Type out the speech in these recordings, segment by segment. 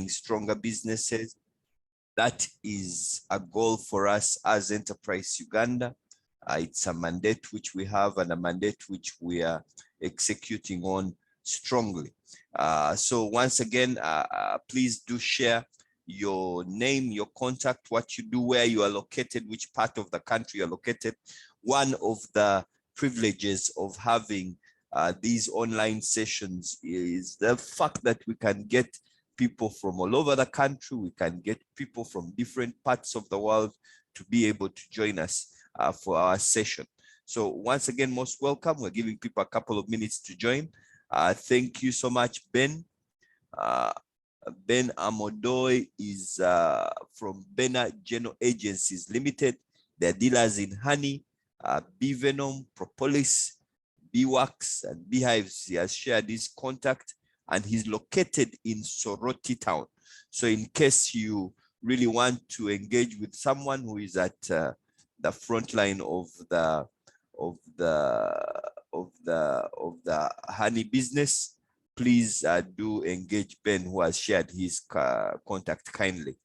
stronger businesses. That is a goal for us as Enterprise Uganda. It's a mandate which we have and a mandate which we are executing on strongly. So once again, please do share your name, your contact, what you do, where you are located, which part of the country you're located. One of the privileges of having these online sessions is the fact that we can get people from all over the country. We can get people from different parts of the world to be able to join us for our session. So once again, most welcome. We're giving people a couple of minutes to join. Thank you so much, Ben. Ben Amodoy is from Bena General Agencies Limited. They're dealers in honey, bee venom, propolis, beeswax, and beehives. He has shared his contact, and he's located in Soroti town. So in case you really want to engage with someone who is at the front line of the honey business, please do engage Ben, who has shared his contact kindly.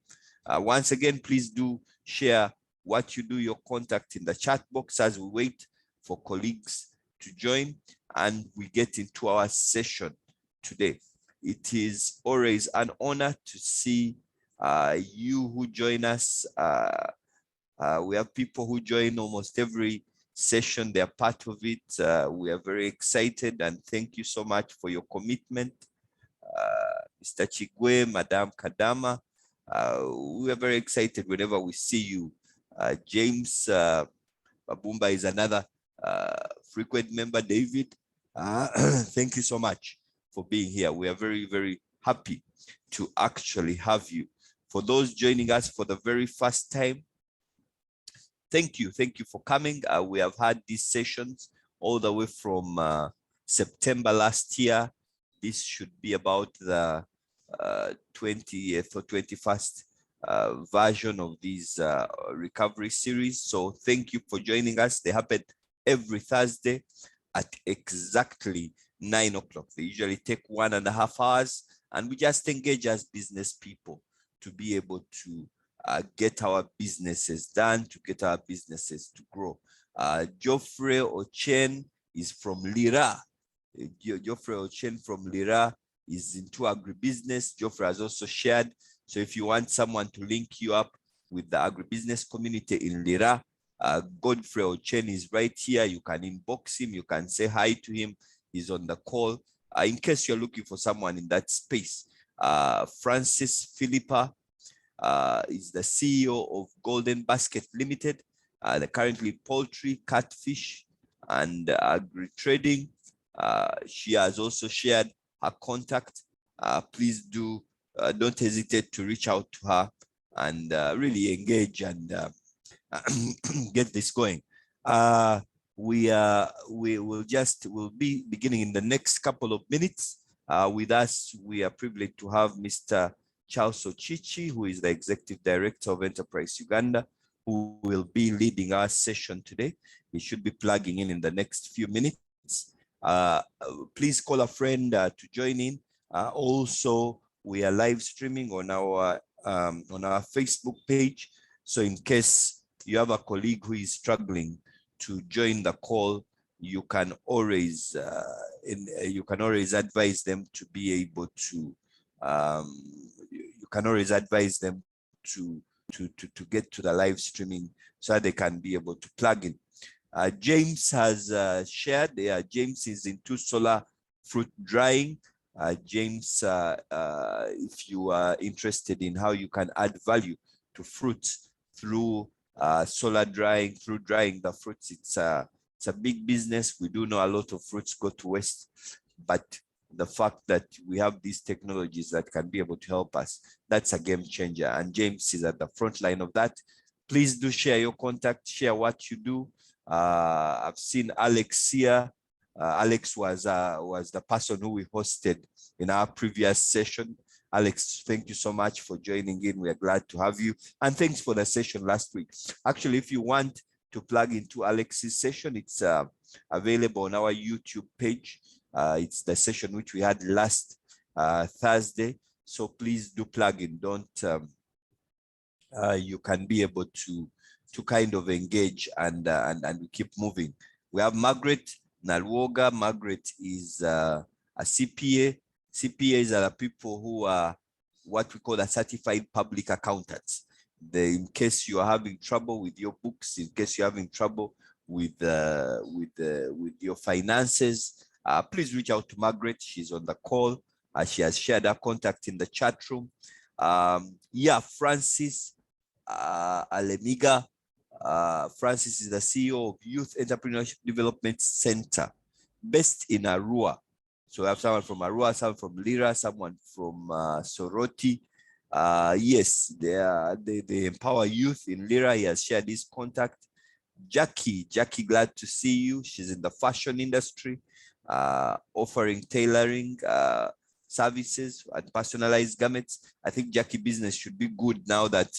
Once again, please do share what you do, your contact in the chat box as we wait for colleagues to join and we get into our session today. It is always an honor to see you who join us. We have people who join almost every session. They're part of it. We are very excited and thank you so much for your commitment. Mr. Chigwe, Madam Kadama, we are very excited whenever we see you. James Babumba is another frequent member. David, thank you so much for being here. We are very, very happy to actually have you. For those joining us for the very first time, thank you for coming. We have had these sessions all the way from September last year. This should be about the 20th or 21st version of these recovery series. So thank you for joining us. They happen every Thursday at exactly 9 o'clock. They usually take 1.5 hours, and we just engage as business people to be able to get our businesses done, to get our businesses to grow. Geoffrey Ochen is from Lira. Geoffrey Ochen from Lira is into agribusiness. Geoffrey has also shared. So if you want someone to link you up with the agribusiness community in Lira, Godfrey Ochen is right here. You can inbox him. You can say hi to him. He's on the call. In case you're looking for someone in that space, Francis Philippa is the CEO of Golden Basket Limited. They're currently poultry, catfish, and agri-trading. She has also shared her contact. Please don't hesitate to reach out to her and really engage and get this going. We'll be beginning in the next couple of minutes. With us, we are privileged to have Mr. Charles Ocici, who is the Executive Director of Enterprise Uganda, who will be leading our session today. He should be plugging in the next few minutes. Please call a friend to join in. Also, we are live streaming on our Facebook page. So in case you have a colleague who is struggling to join the call, you can always advise them to be able to to get to the live streaming so that they can be able to plug in. James has shared. James is into solar fruit drying. James, if you are interested in how you can add value to fruits through solar drying, through drying the fruits, it's a big business. We do know a lot of fruits go to waste, but the fact that we have these technologies that can be able to help us, that's a game changer. And James is at the front line of that. Please do share your contact, share what you do. I've seen Alex here. Alex was the person who we hosted in our previous session. Alex, thank you so much for joining in. We are glad to have you. And thanks for the session last week. Actually, if you want to plug into Alex's session, it's available on our YouTube page. It's the session which we had last Thursday. So please do plug in. Don't you can be able to kind of engage and we keep moving. We have Margaret Nalwoga. Margaret is a CPA. CPAs are the people who are what we call a certified public accountants. In case you are having trouble with your books, in case you're having trouble with your finances, please reach out to Margaret. She's on the call. She has shared her contact in the chat room. Yeah, Francis Alemiga. Francis is the CEO of Youth Entrepreneurship Development Center, based in Arua. So we have someone from Arua, someone from Lira, someone from Soroti. Yes, they empower youth in Lira. He has shared his contact. Jackie, glad to see you. She's in the fashion industry, offering tailoring services and personalized garments. I think Jackie business should be good now that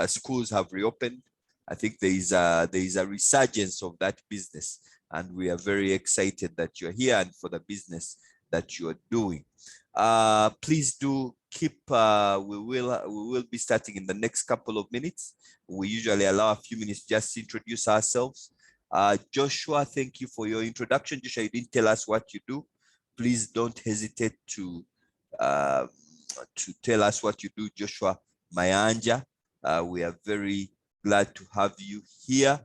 schools have reopened. I think there is a resurgence of that business, and we are very excited that you're here and for the business that you are doing. Please do keep. We will be starting in the next couple of minutes. We usually allow a few minutes just to introduce ourselves. Joshua, thank you for your introduction. Joshua, you didn't tell us what you do. Please don't hesitate to tell us what you do, Joshua Mayanja. We are very glad to have you here.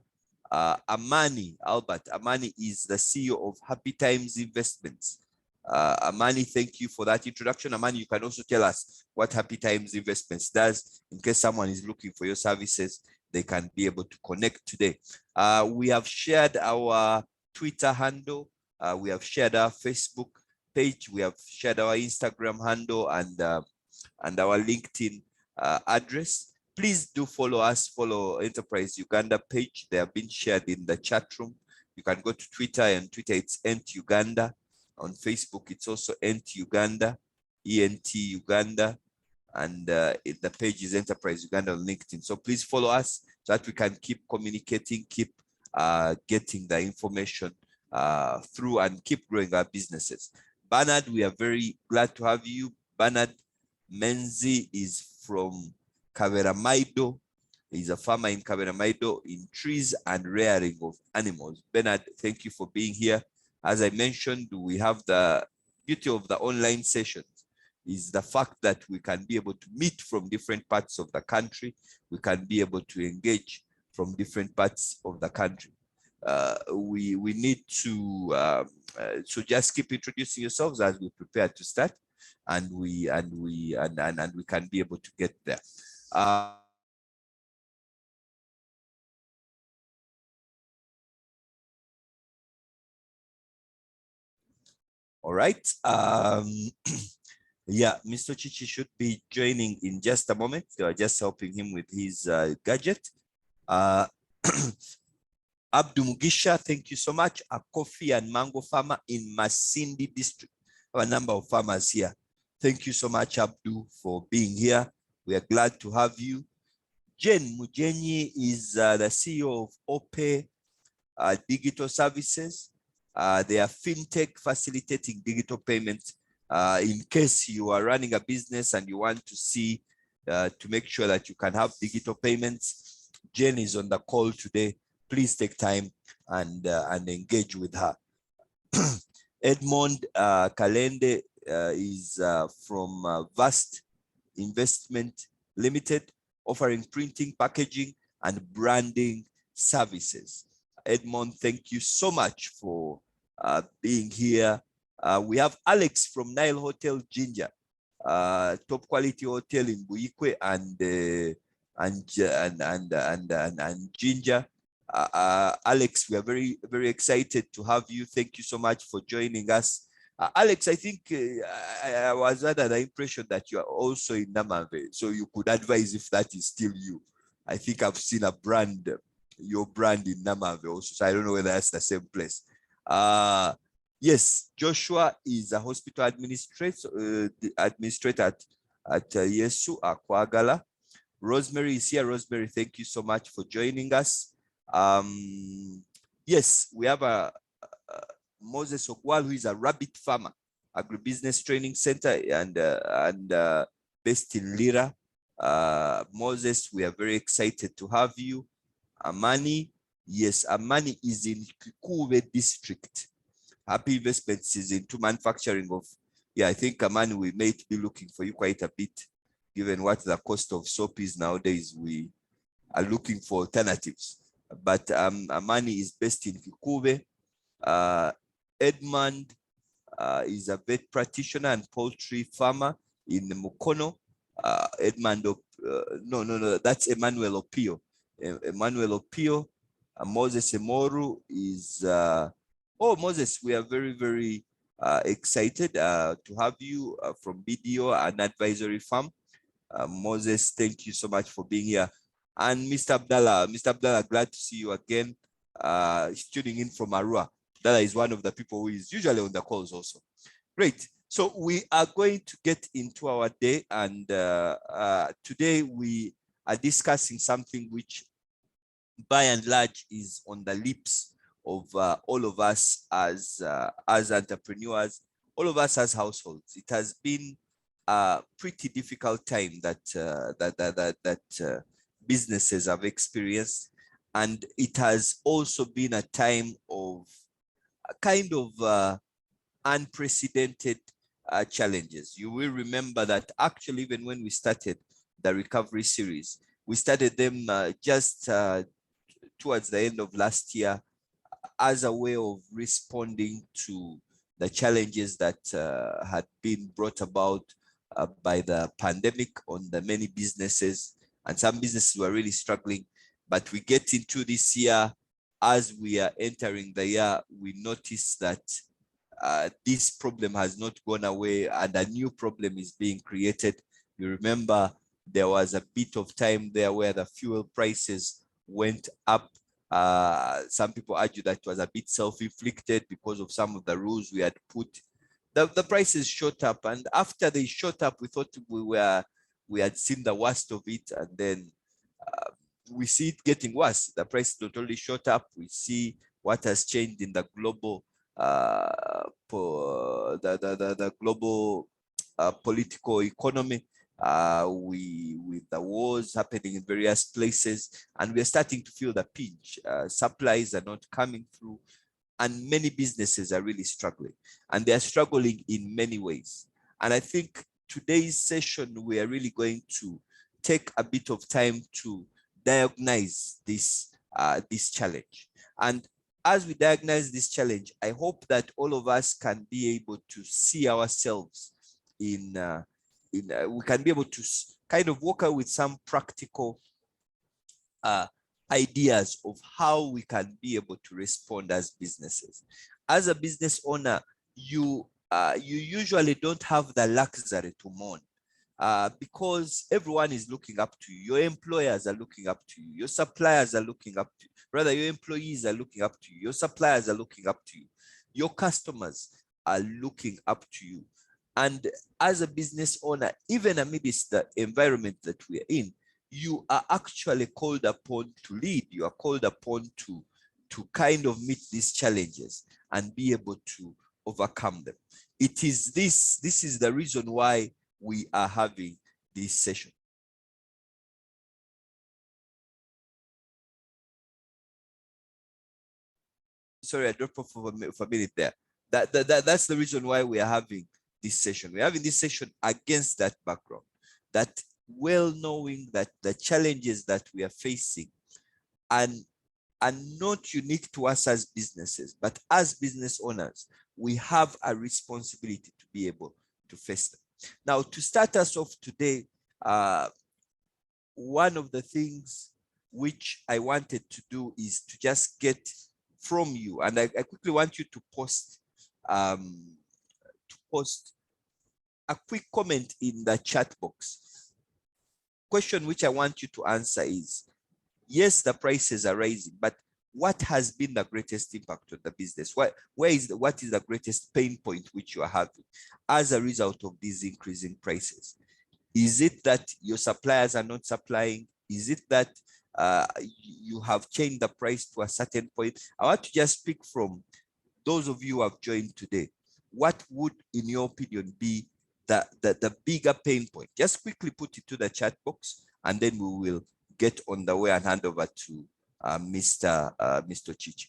Amani Albert. Amani is the CEO of Happy Times Investments. Amani, thank you for that introduction. Amani, you can also tell us what Happy Times Investments does in case someone is looking for your services. They can be able to connect today. We have shared our Twitter handle. We have shared our Facebook page. We have shared our Instagram handle and our LinkedIn address. Please do follow us, follow Enterprise Uganda page. They have been shared in the chat room. You can go to Twitter, and Twitter it's Ent Uganda. On Facebook, it's also Ent Uganda, ENT Uganda, and the page is Enterprise Uganda on LinkedIn. So please follow us so that we can keep communicating, keep getting the information through and keep growing our businesses. Bernard, we are very glad to have you. Bernard Menzi is from Kaveramaido. He's a farmer in Kaveramaido in trees and rearing of animals. Bernard, thank you for being here. As I mentioned, we have the beauty of the online sessions is the fact that we can be able to meet from different parts of the country. We can be able to engage from different parts of the country. We need to so just keep introducing yourselves as we prepare to start, and we can be able to get there. All right. Yeah, Mr. Ocici should be joining in just a moment. They are just helping him with his gadget. Abdu Mugisha, thank you so much. A coffee and mango farmer in Masindi district. A number of farmers here. Thank you so much, Abdu, for being here. We are glad to have you. Jen Mujenyi is the CEO of OPE Digital Services. They are fintech facilitating digital payments. In case you are running a business and you want to see to make sure that you can have digital payments, Jen is on the call today. Please take time and engage with her. Edmond Kalende is from Vast Investment Limited, offering printing, packaging, and branding services. Edmond, thank you so much for being here. We have Alex from Nile Hotel Ginger, top quality hotel in Buikwe and Ginger. Alex, we are very, very excited to have you. Thank you so much for joining us. Alex, I think I was under the impression that you are also in Namave, so you could advise if that is still you. I think I've seen a brand, your brand in Namave also, so I don't know whether that's the same place. Yes, Joshua is a hospital administrator, at Yesu Akwagala. Rosemary is here. Rosemary, thank you so much for joining us. Yes, we have a Moses Ogwal, who is a rabbit farmer, agribusiness training center, and based in Lira. Moses, we are very excited to have you. Amani, yes, Amani is in Kikuwe district. Happy Investments is into manufacturing of, yeah, I think Amani, we may be looking for you quite a bit, given what the cost of soap is nowadays. We are looking for alternatives. But Amani is based in Kikuwe. Edmund is a vet practitioner and poultry farmer in Mukono. Edmund, no, that's Emmanuel Opio. Emmanuel Opio. Moses Emoru is, oh, Moses, we are very, very excited to have you from BDO, an advisory firm. Moses, thank you so much for being here. And Mr. Abdallah, glad to see you again. Tuning in from Arua. Abdallah is one of the people who is usually on the calls also. Great. So we are going to get into our day, and today we are discussing something which by and large is on the lips of all of us as entrepreneurs, all of us as households. It has been a pretty difficult time that businesses have experienced, and it has also been a time of a kind of unprecedented challenges. You will remember that actually, even when we started the recovery series, we started them just towards the end of last year as a way of responding to the challenges that had been brought about by the pandemic on the many businesses, and some businesses were really struggling. But we get into this year, as we are entering the year, we notice that this problem has not gone away and a new problem is being created. You remember there was a bit of time there where the fuel prices went up. Some people argue that it was a bit self-inflicted because of some of the rules we had put. The prices shot up, and after they shot up, we thought we had seen the worst of it, and then we see it getting worse. The price not only shot up, we see what has changed in the global the global political economy, with the wars happening in various places, and we're starting to feel the pinch. Supplies are not coming through, and many businesses are really struggling, and they are struggling in many ways. And I think today's session, we are really going to take a bit of time to diagnose this challenge. And as we diagnose this challenge, I hope that all of us can be able to see ourselves we can be able to kind of walk out with some practical ideas of how we can be able to respond as businesses. As a business owner, you usually don't have the luxury to mourn. Because everyone is looking up to you. Your employers are looking up to you. Your suppliers are looking up to you. Rather, your employees are looking up to you. Your suppliers are looking up to you. Your customers are looking up to you. And as a business owner, even amidst the environment that we are in, you are actually called upon to lead. You are called upon to kind of meet these challenges and be able to overcome them. It is this is the reason why we are having this session. Sorry, I dropped off for a minute there. That's the reason why we are having this session. We're having this session against that background, that well knowing that the challenges that we are facing are not unique to us as businesses, but as business owners, we have a responsibility to be able to face them. Now, to start us off today, one of the things which I wanted to do is to just get from you, and I quickly want you to post a quick comment in the chat box. Question which I want you to answer is, yes, the prices are rising, but what has been the greatest impact on the business? What is the greatest pain point which you are having as a result of these increasing prices? Is it that your suppliers are not supplying? Is it that you have changed the price to a certain point? I want to just speak from those of you who have joined today. What would, in your opinion, be the bigger pain point. Just quickly put it to the chat box, and then we will get on the way and hand over to Mr. Ocici.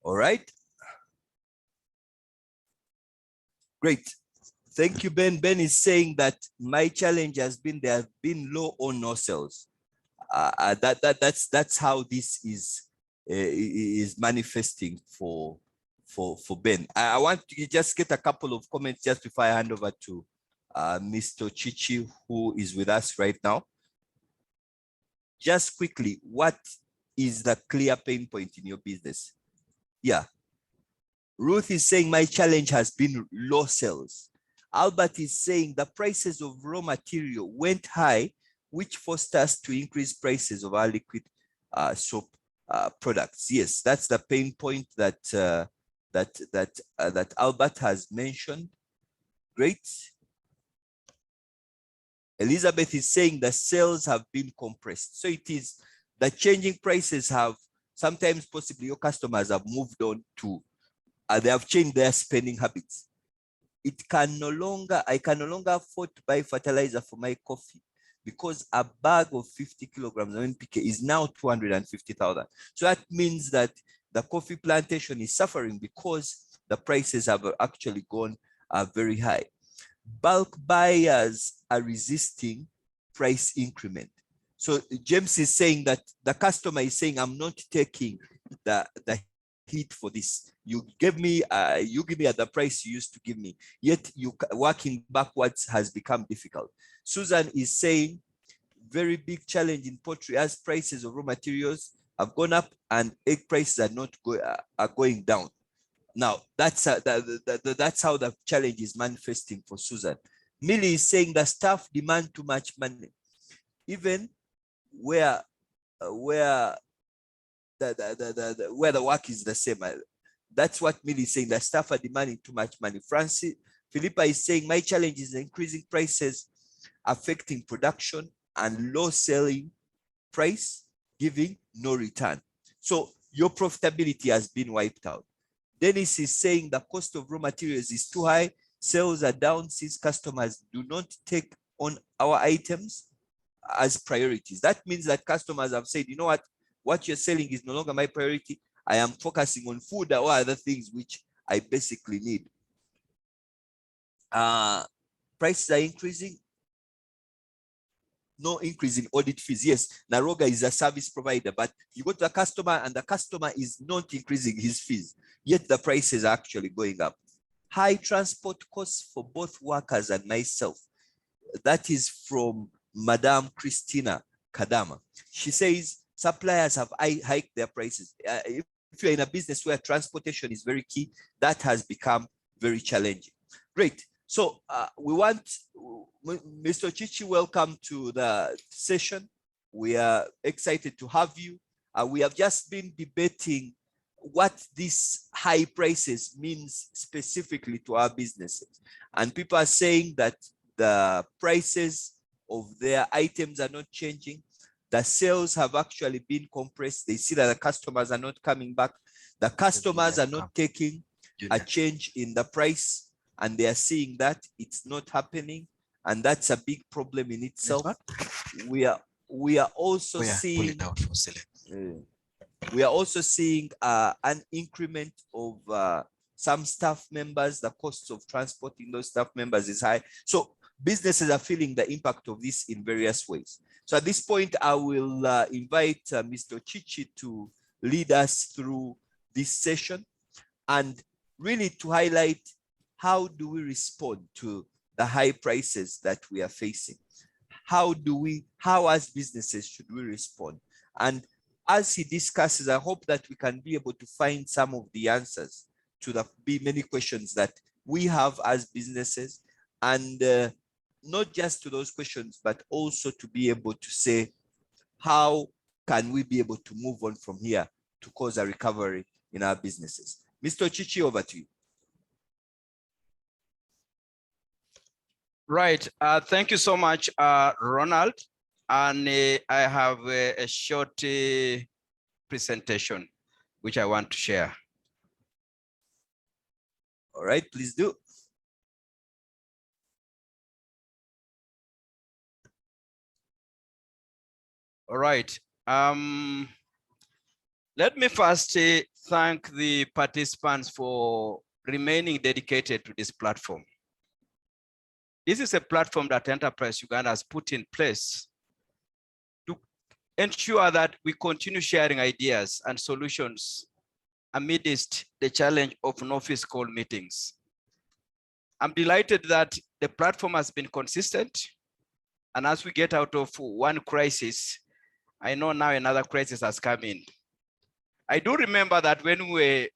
All right. Great. Thank you, Ben. Ben is saying that my challenge has been there have been low or no sales. That's how this is manifesting for Ben. I want to just get a couple of comments just before I hand over to Mr. Ocici, who is with us right now. Just quickly, what is the clear pain point in your business? Yeah. Ruth is saying my challenge has been low sales. Albert is saying the prices of raw material went high, which forced us to increase prices of our liquid soap products. Yes, that's the pain point that that Albert has mentioned. Great. Elizabeth is saying the sales have been compressed. So it is the changing prices have sometimes possibly your customers have moved on to they have changed their spending habits. I can no longer afford to buy fertilizer for my coffee because a bag of 50 kilograms of NPK is now 250,000. So that means that the coffee plantation is suffering because the prices have actually gone very high. Bulk buyers are resisting price increment. So James is saying that the customer is saying, I'm not taking the heat for this. You give me at the price you used to give me, yet you working backwards has become difficult. Susan is saying very big challenge in poultry as prices of raw materials have gone up and egg prices are going down. Now that's how the challenge is manifesting for Susan. Millie is saying the staff demand too much money, even where the work is the same. That's what Millie is saying. The staff are demanding too much money. Francis Philippa is saying my challenge is increasing prices affecting production and low selling price, giving no return. So your profitability has been wiped out. Dennis is saying the cost of raw materials is too high. Sales are down since customers do not take on our items as priorities. That means that customers have said, you know what you're selling is no longer my priority. I am focusing on food or other things which I basically need. Prices are increasing. No increase in audit fees. Yes, Naroga is a service provider, but you go to the customer and the customer is not increasing his fees, yet the prices are actually going up. High transport costs for both workers and myself. That is from Madame Christina Kadama. She says suppliers have hiked their prices. If you're in a business where transportation is very key, that has become very challenging. Great. So we want Mr. Ocici, welcome to the session. We are excited to have you. We have just been debating what these high prices means specifically to our businesses. And people are saying that the prices of their items are not changing. The sales have actually been compressed. They see that the customers are not coming back. The customers are not taking a change in the price, and they are seeing that it's not happening, and that's a big problem in itself. We are also seeing an increment of some staff members. The costs of transporting those staff members is high. So businesses are feeling the impact of this in various ways. So at this point, I will invite Mr. Ocici to lead us through this session and really to highlight how do we respond to the high prices that we are facing? How as businesses should we respond? And as he discusses, I hope that we can be able to find some of the answers to the many questions that we have as businesses, and not just to those questions, but also to be able to say, how can we be able to move on from here to cause a recovery in our businesses? Mr. Ocici, over to you. Right. Thank you so much, Ronald. And I have a short presentation which I want to share. All right, please do. All right. Let me first thank the participants for remaining dedicated to this platform. This is a platform that Enterprise Uganda has put in place to ensure that we continue sharing ideas and solutions amidst the challenge of no physical meetings. I'm delighted that the platform has been consistent. And as we get out of one crisis, I know now another crisis has come in. I do remember that when we were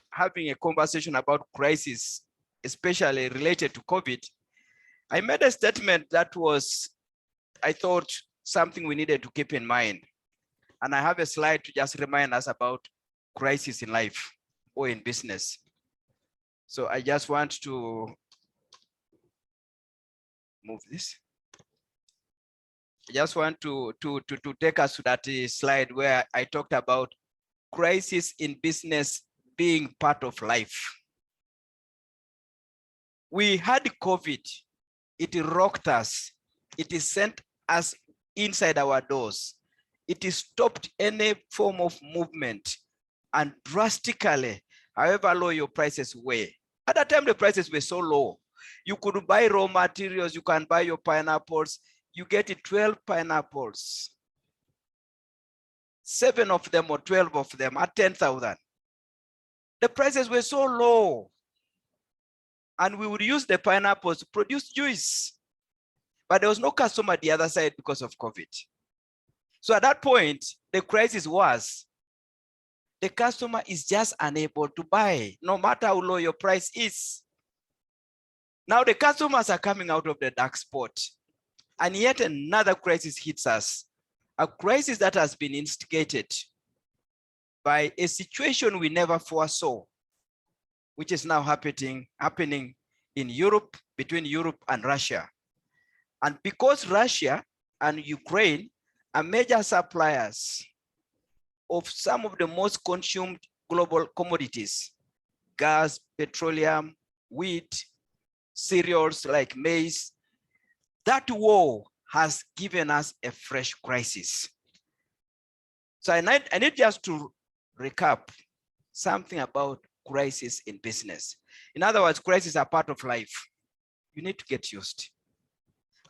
having a conversation about crisis, especially related to COVID, I made a statement that was, I thought, something we needed to keep in mind. And I have a slide to just remind us about crisis in life or in business. So I just want to move this. I just want to take us to that slide where I talked about crisis in business being part of life. We had COVID. It rocked us. It sent us inside our doors. It stopped any form of movement, and drastically, however low your prices were. At that time, the prices were so low. You could buy raw materials, you can buy your pineapples, you get 12 pineapples. 7 of them or 12 of them at 10,000. The prices were so low. And we would use the pineapples to produce juice. But there was no customer at the other side because of COVID. So at that point, the crisis was, the customer is just unable to buy, no matter how low your price is. Now the customers are coming out of the dark spot. And yet another crisis hits us. A crisis that has been instigated by a situation we never foresaw, which is now happening in Europe, between Europe and Russia. And because Russia and Ukraine are major suppliers of some of the most consumed global commodities, gas, petroleum, wheat, cereals like maize, that war has given us a fresh crisis. So I need just to recap something about crisis in business. In other words, crises are part of life. You need to get used.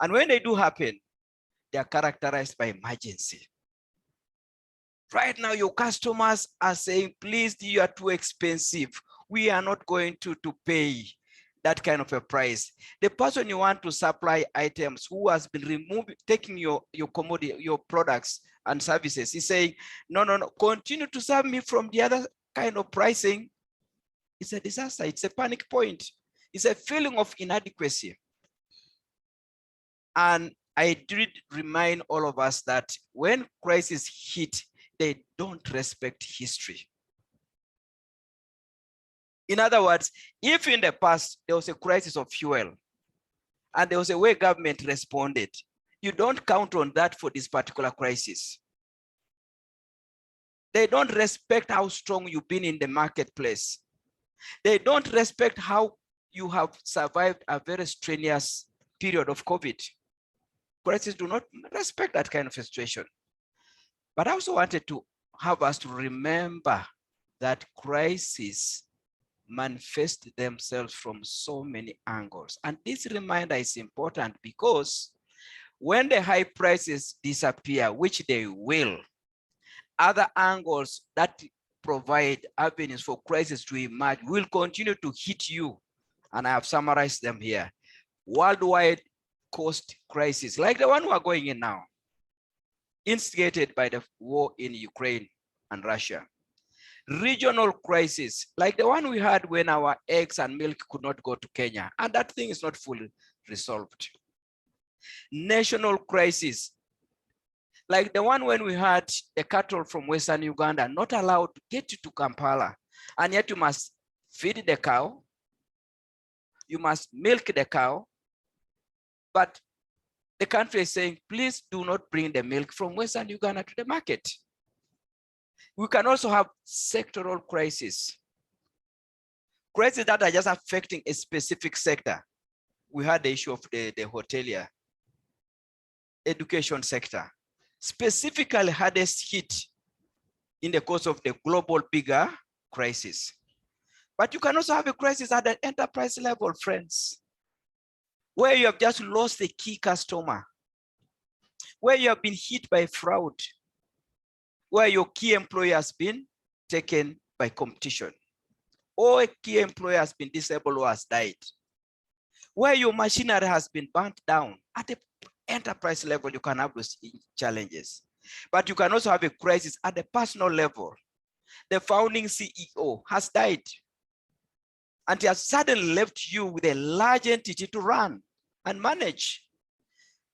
And when they do happen, they are characterized by emergency. Right now, your customers are saying, please, you are too expensive. We are not going to pay that kind of a price. The person you want to supply items who has been taking your commodity, your products and services, is saying, no, continue to serve me from the other kind of pricing. It's a disaster. It's a panic point. It's a feeling of inadequacy. And I did remind all of us that when crises hit, they don't respect history. In other words, if in the past there was a crisis of fuel and there was a way government responded, you don't count on that for this particular crisis. They don't respect how strong you've been in the marketplace. They don't respect how you have survived a very strenuous period of COVID. Crises do not respect that kind of a situation. But I also wanted to have us to remember that crises manifest themselves from so many angles. And this reminder is important because when the high prices disappear, which they will, other angles that provide avenues for crisis to emerge will continue to hit you and I have summarized them here. Worldwide cost crisis, like the one we are going in now, instigated by the war in Ukraine and Russia. Regional crisis, like the one we had when our eggs and milk could not go to Kenya, and that thing is not fully resolved. National crisis, like the one when we had the cattle from Western Uganda not allowed to get to Kampala, and yet you must feed the cow, you must milk the cow, but the country is saying, please do not bring the milk from Western Uganda to the market. We can also have sectoral crises that are just affecting a specific sector. We had the issue of the hotelier, education sector, specifically hardest hit in the course of the global bigger crisis. But you can also have a crisis at the enterprise level, friends, where you have just lost a key customer, where you have been hit by fraud, where your key employee has been taken by competition, or a key employee has been disabled or has died, where your machinery has been burnt down. At the enterprise level, you can have those challenges. But you can also have a crisis at the personal level. The founding CEO has died, and he has suddenly left you with a large entity to run and manage.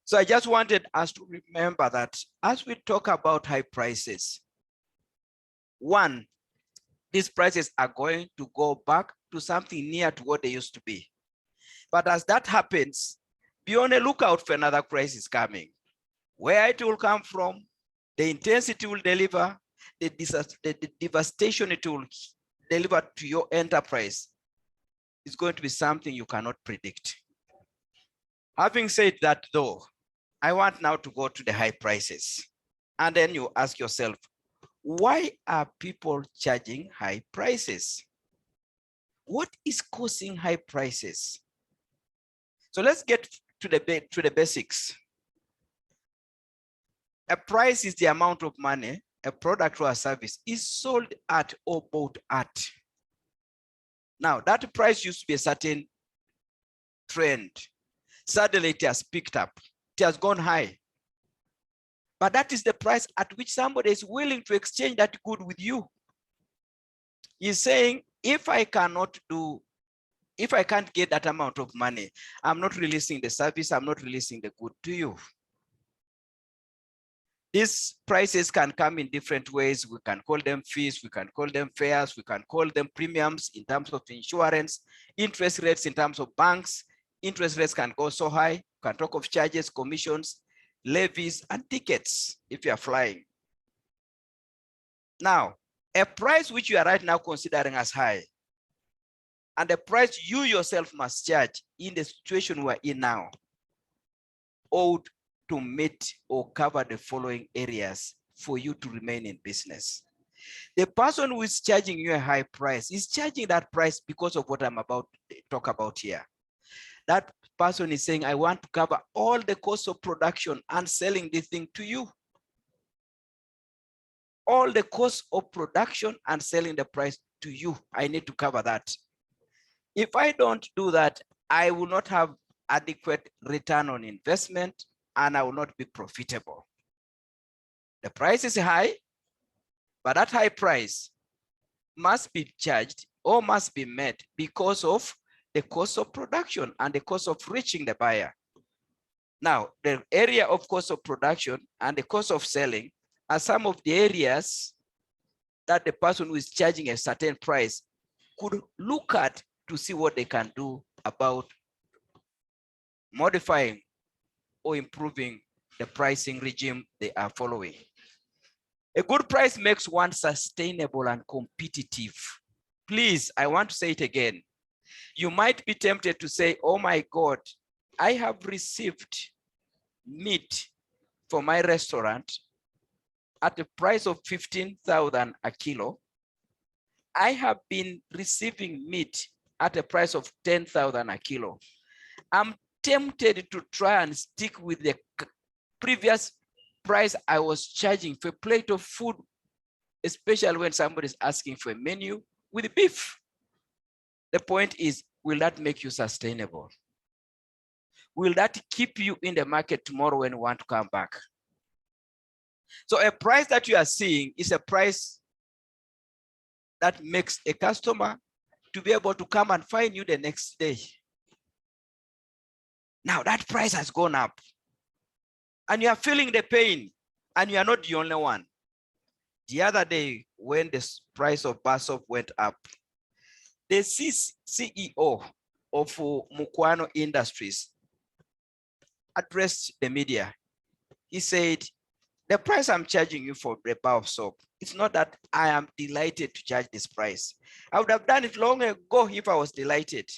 So I just wanted us to remember that as we talk about high prices, one, these prices are going to go back to something near to what they used to be. But as that happens, be on a lookout for another crisis coming. Where it will come from, the intensity will deliver, the devastation it will deliver to your enterprise is going to be something you cannot predict. Having said that, though, I want now to go to the high prices. And then you ask yourself, why are people charging high prices? What is causing high prices? So let's get to the basics. A price is the amount of money a product or a service is sold at or bought at. Now, that price used to be a certain trend. Suddenly it has picked up. It has gone high. But that is the price at which somebody is willing to exchange that good with you. He's saying, if I can't get that amount of money, I'm not releasing the service, I'm not releasing the good to you. These prices can come in different ways. We can call them fees, we can call them fares, we can call them premiums in terms of insurance, interest rates in terms of banks. Interest rates can go so high. We can talk of charges, commissions, levies, and tickets if you are flying. Now, a price which you are right now considering as high, and the price you yourself must charge in the situation we're in now, ought to meet or cover the following areas for you to remain in business. The person who is charging you a high price is charging that price because of what I'm about to talk about here. That person is saying, I want to cover all the costs of production and selling this thing to you. All the costs of production and selling the price to you, I need to cover that. If I don't do that, I will not have adequate return on investment and I will not be profitable. The price is high, but that high price must be charged or must be met because of the cost of production and the cost of reaching the buyer. Now, the area of cost of production and the cost of selling are some of the areas that the person who is charging a certain price could look at to see what they can do about modifying or improving the pricing regime they are following. A good price makes one sustainable and competitive. Please, I want to say it again. You might be tempted to say, oh my God, I have received meat for my restaurant at a price of 15,000 a kilo. I have been receiving meat at a price of 10,000 a kilo. I'm tempted to try and stick with the previous price I was charging for a plate of food, especially when somebody is asking for a menu with beef. The point is, will that make you sustainable? Will that keep you in the market tomorrow when you want to come back? So a price that you are seeing is a price that makes a customer to be able to come and find you the next day. Now that price has gone up and you are feeling the pain, and you are not the only one. The other day when the price of bar soap went up, the CEO of Mukwano Industries addressed the media. He said, the price I'm charging you for the bar of soap, it's not that I am delighted to charge this price. I would have done it long ago if I was delighted.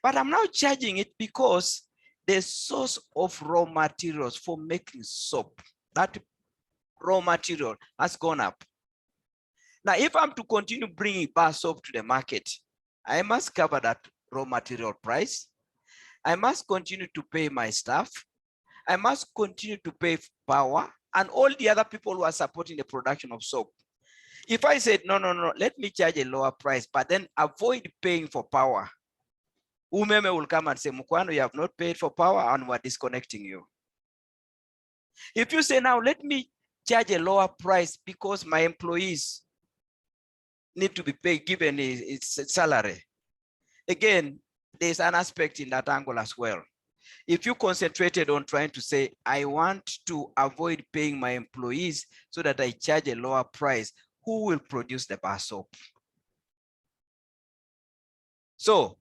But I'm now charging it because the source of raw materials for making soap, that raw material has gone up. Now, if I'm to continue bringing bar soap to the market, I must cover that raw material price. I must continue to pay my staff. I must continue to pay power and all the other people who are supporting the production of soap. If I said, no, let me charge a lower price, but then avoid paying for power, Umeme will come and say, Mukwano, you have not paid for power and we're disconnecting you. If you say, now let me charge a lower price because my employees need to be paid, given its salary. Again, there's an aspect in that angle as well. If you concentrated on trying to say, I want to avoid paying my employees so that I charge a lower price, who will produce the bar soap? So,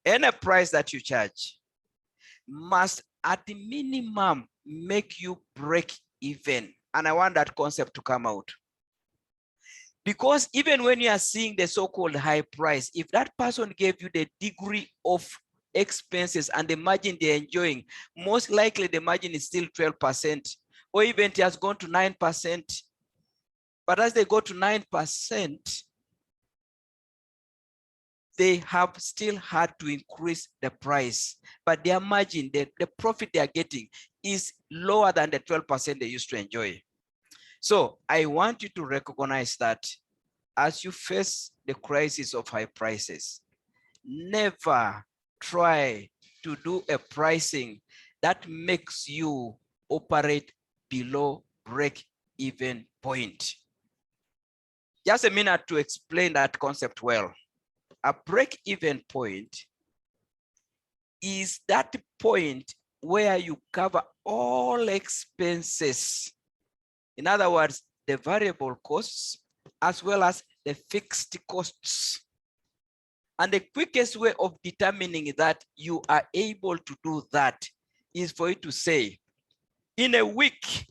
any price that you charge must at the minimum make you break even. And I want that concept to come out. Because even when you are seeing the so-called high price, if that person gave you the degree of expenses and the margin they're enjoying, most likely the margin is still 12%, or even it has gone to 9%. But as they go to 9%, they have still had to increase the price, but their margin, the profit they are getting is lower than the 12% they used to enjoy. So I want you to recognize that as you face the crisis of high prices, never try to do a pricing that makes you operate below break-even point. Just a minute to explain that concept well. A break-even point is that point where you cover all expenses. In other words, the variable costs as well as the fixed costs. And the quickest way of determining that you are able to do that is for you to say, in a week,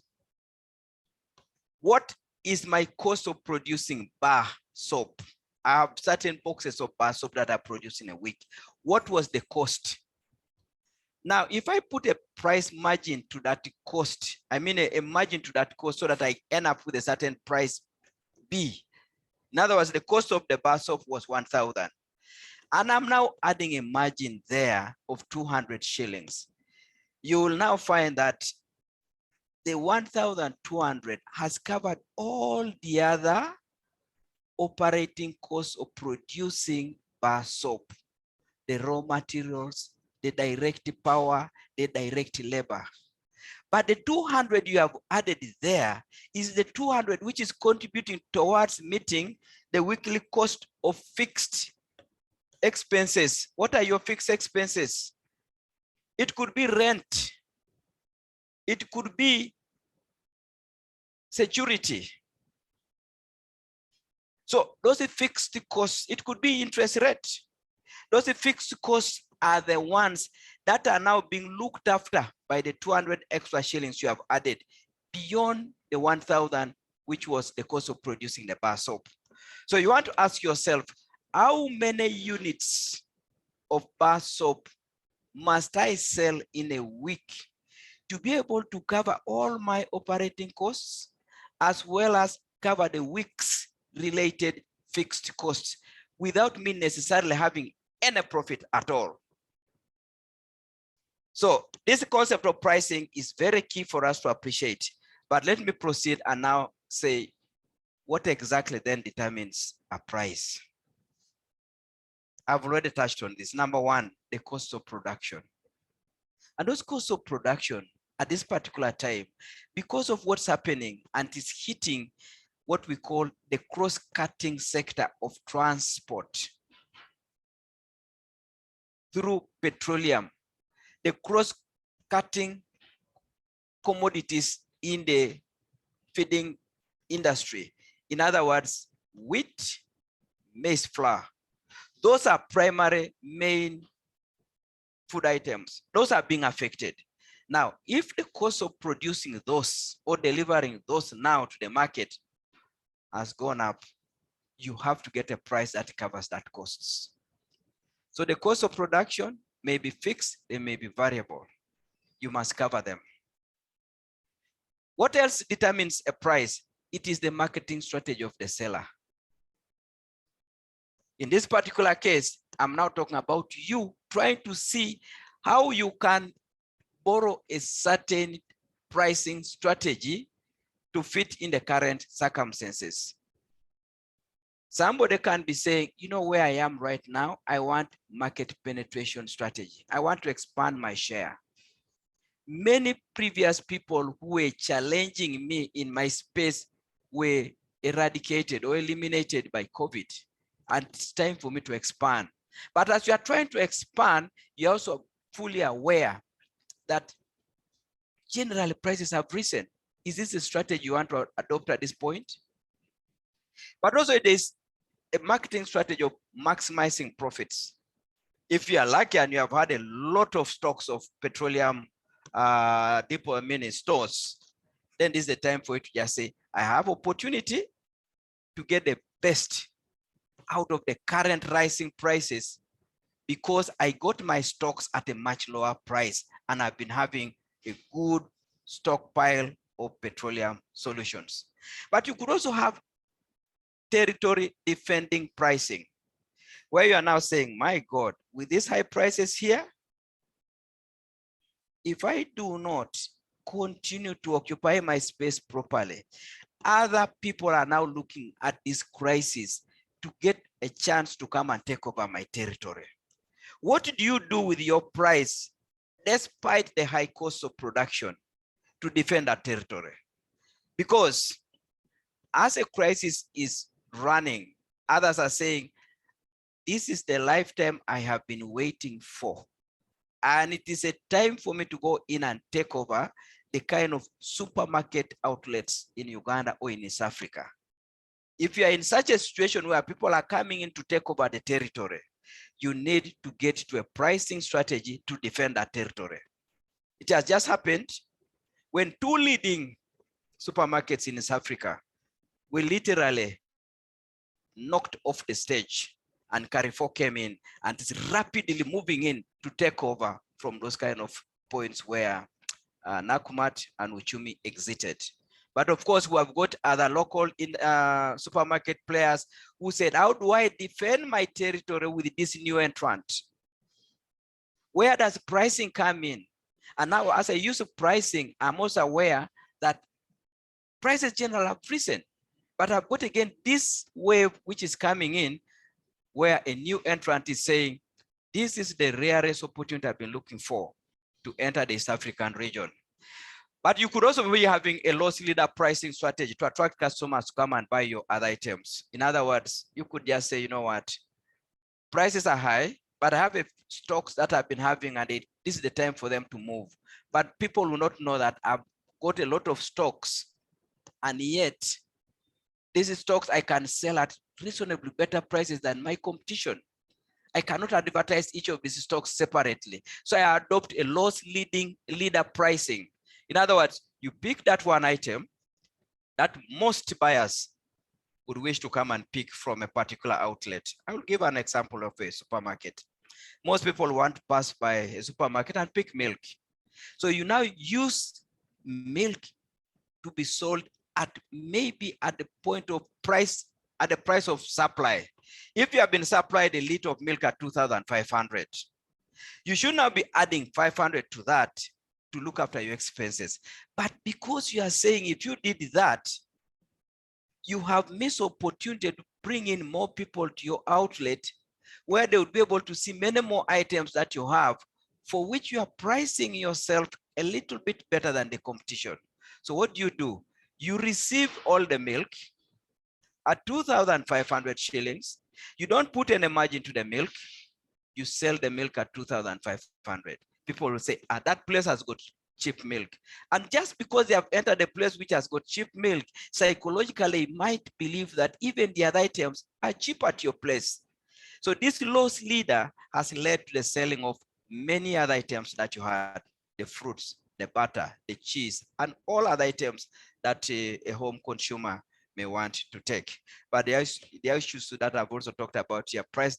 what is my cost of producing bar soap? I have certain boxes of bar soap that I produce in a week. What was the cost? Now, if I put a price margin to that cost, I mean a margin to that cost so that I end up with a certain price B. In other words, the cost of the bar soap was 1,000. And I'm now adding a margin there of 200 shillings. You will now find that the 1,200 has covered all the other operating costs of producing bar soap, the raw materials, the direct power, the direct labor. But the 200 you have added there is the 200 which is contributing towards meeting the weekly cost of fixed expenses. What are your fixed expenses? It could be rent. It could be security. So those are fixed costs. It could be interest rate. Those fixed costs are the ones that are now being looked after by the 200 extra shillings you have added beyond the 1,000, which was the cost of producing the bar soap. So you want to ask yourself, how many units of bar soap must I sell in a week to be able to cover all my operating costs as well as cover the week's related fixed costs without me necessarily having any profit at all? So this concept of pricing is very key for us to appreciate. But let me proceed and now say what exactly then determines a price. I've already touched on this. Number one, the cost of production. And those costs of production at this particular time, because of what's happening and it's hitting what we call the cross-cutting sector of transport through petroleum, the cross-cutting commodities in the feeding industry. In other words, wheat, maize flour. Those are primary main food items. Those are being affected. Now, if the cost of producing those or delivering those now to the market has gone up, you have to get a price that covers that costs. So the cost of production may be fixed, they may be variable. You must cover them. What else determines a price? It is the marketing strategy of the seller. In this particular case, I'm now talking about you trying to see how you can borrow a certain pricing strategy to fit in the current circumstances. Somebody can be saying, you know where I am right now, I want market penetration strategy. I want to expand my share. Many previous people who were challenging me in my space were eradicated or eliminated by COVID. And it's time for me to expand. But as you are trying to expand, you're also fully aware that generally prices have risen. Is this a strategy you want to adopt at this point? But also it is a marketing strategy of maximizing profits. If you are lucky and you have had a lot of stocks of petroleum depot mini stores, then this is the time for you to just say, I have opportunity to get the best out of the current rising prices because I got my stocks at a much lower price and I've been having a good stockpile of petroleum solutions. But you could also have territory defending pricing, where you are now saying, my God, with these high prices here, if I do not continue to occupy my space properly, other people are now looking at this crisis to get a chance to come and take over my territory. What do you do with your price, despite the high cost of production, to defend that territory? Because as a crisis is running, others are saying, this is the lifetime I have been waiting for. And it is a time for me to go in and take over the kind of supermarket outlets in Uganda or in East Africa. If you are in such a situation where people are coming in to take over the territory, you need to get to a pricing strategy to defend that territory. It has just happened when two leading supermarkets in East Africa were literally knocked off the stage and Carrefour came in and is rapidly moving in to take over from those kind of points where Nakumat and Uchumi exited. But of course, we have got other local supermarket players who said, how do I defend my territory with this new entrant? Where does pricing come in? And now as I use of pricing, I'm also aware that prices generally have risen. But I've got again this wave which is coming in where a new entrant is saying, this is the rarest opportunity I've been looking for to enter the East African region. But you could also be having a loss leader pricing strategy to attract customers to come and buy your other items. In other words, you could just say, you know what, prices are high, but I have stocks that I've been having and this is the time for them to move. But people will not know that I've got a lot of stocks and yet these stocks I can sell at reasonably better prices than my competition. I cannot advertise each of these stocks separately. So I adopt a loss leader pricing. In other words, you pick that one item that most buyers would wish to come and pick from a particular outlet. I will give an example of a supermarket. Most people want to pass by a supermarket and pick milk. So you now use milk to be sold at maybe at the point of price, at the price of supply. If you have been supplied a liter of milk at 2,500, you should now be adding 500 to that to look after your expenses. But because you are saying if you did that, you have missed opportunity to bring in more people to your outlet where they would be able to see many more items that you have for which you are pricing yourself a little bit better than the competition. So what do? You receive all the milk at 2,500 shillings. You don't put any margin to the milk. You sell the milk at 2,500. People will say, that place has got cheap milk. And just because they have entered a place which has got cheap milk, psychologically might believe that even the other items are cheap at your place. So this loss leader has led to the selling of many other items that you had, the fruits, the butter, the cheese, and all other items that a home consumer may want to take. But the issues that I've also talked about here, price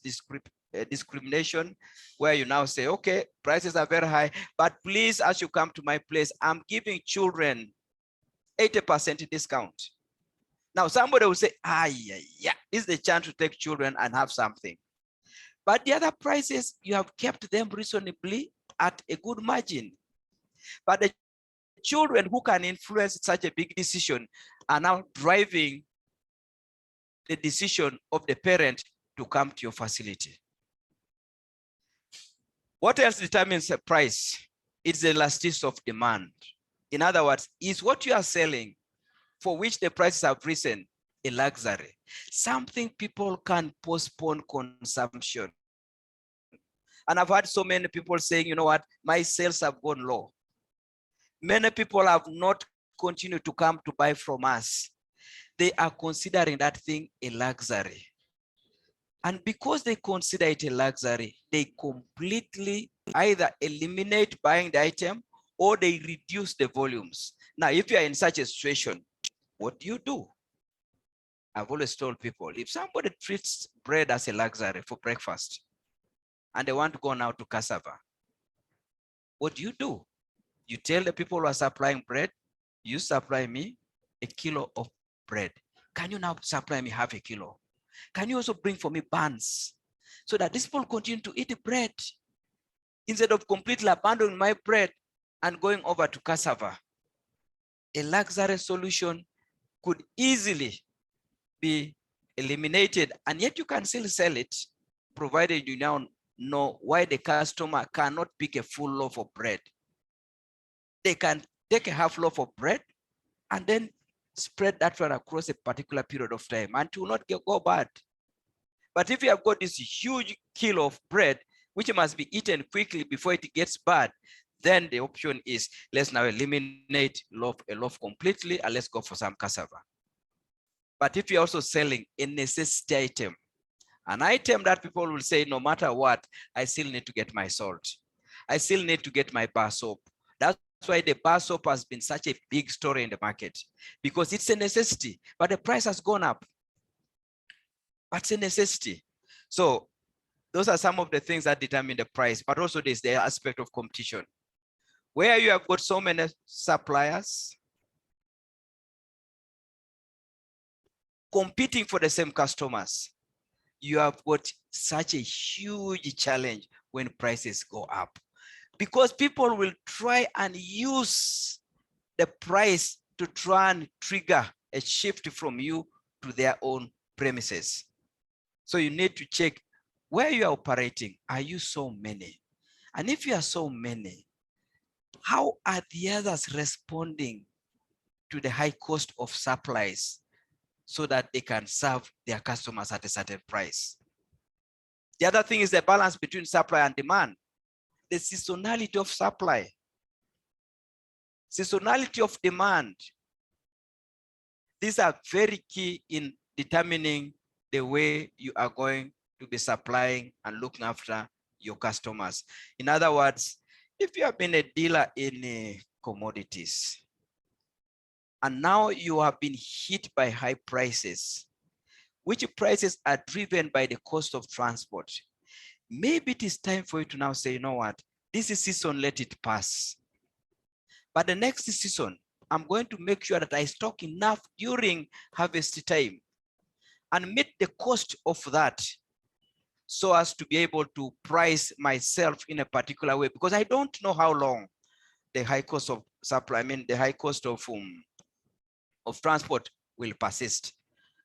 discrimination, where you now say, okay, prices are very high, but please, as you come to my place, I'm giving children 80% discount. Now somebody will say, yeah, this is the chance to take children and have something. But the other prices, you have kept them reasonably at a good margin. But the children who can influence such a big decision are now driving the decision of the parent to come to your facility. What else determines the price? It's the elasticity of demand. In other words, is what you are selling for which the prices have risen a luxury, something people can postpone consumption. And I've heard so many people saying, you know what, my sales have gone low. Many people have not continued to come to buy from us. They are considering that thing a luxury. And because they consider it a luxury, they completely either eliminate buying the item or they reduce the volumes. Now, if you are in such a situation, what do? I've always told people, if somebody treats bread as a luxury for breakfast and they want to go now to cassava, what do? You tell the people who are supplying bread, you supply me a kilo of bread. Can you now supply me half a kilo? Can you also bring for me buns so that these people continue to eat bread instead of completely abandoning my bread and going over to cassava? A luxury solution could easily be eliminated, and yet you can still sell it, provided you now know why the customer cannot pick a full loaf of bread. They can take a half loaf of bread and then spread that one across a particular period of time and it will not go bad. But if you have got this huge kilo of bread, which must be eaten quickly before it gets bad, then the option is, let's now eliminate a loaf completely and let's go for some cassava. But if you're also selling a necessity item, an item that people will say, no matter what, I still need to get my salt. I still need to get my bar soap. That's why the bar soap has been such a big story in the market, because it's a necessity, but the price has gone up. But it's a necessity. So those are some of the things that determine the price, but also there's the aspect of competition. Where you have got so many suppliers competing for the same customers, you have got such a huge challenge when prices go up, because people will try and use the price to try and trigger a shift from you to their own premises. So you need to check where you are operating. Are you so many? And if you are so many, how are the others responding to the high cost of supplies so that they can serve their customers at a certain price? The other thing is the balance between supply and demand, the seasonality of supply, seasonality of demand. These are very key in determining the way you are going to be supplying and looking after your customers. In other words, if you have been a dealer in commodities and now you have been hit by high prices, which prices are driven by the cost of transport, maybe it is time for you to now say, you know what, this is season, let it pass. But the next season, I'm going to make sure that I stock enough during harvest time and meet the cost of that so as to be able to price myself in a particular way, because I don't know how long the high cost of supply, the high cost of transport will persist.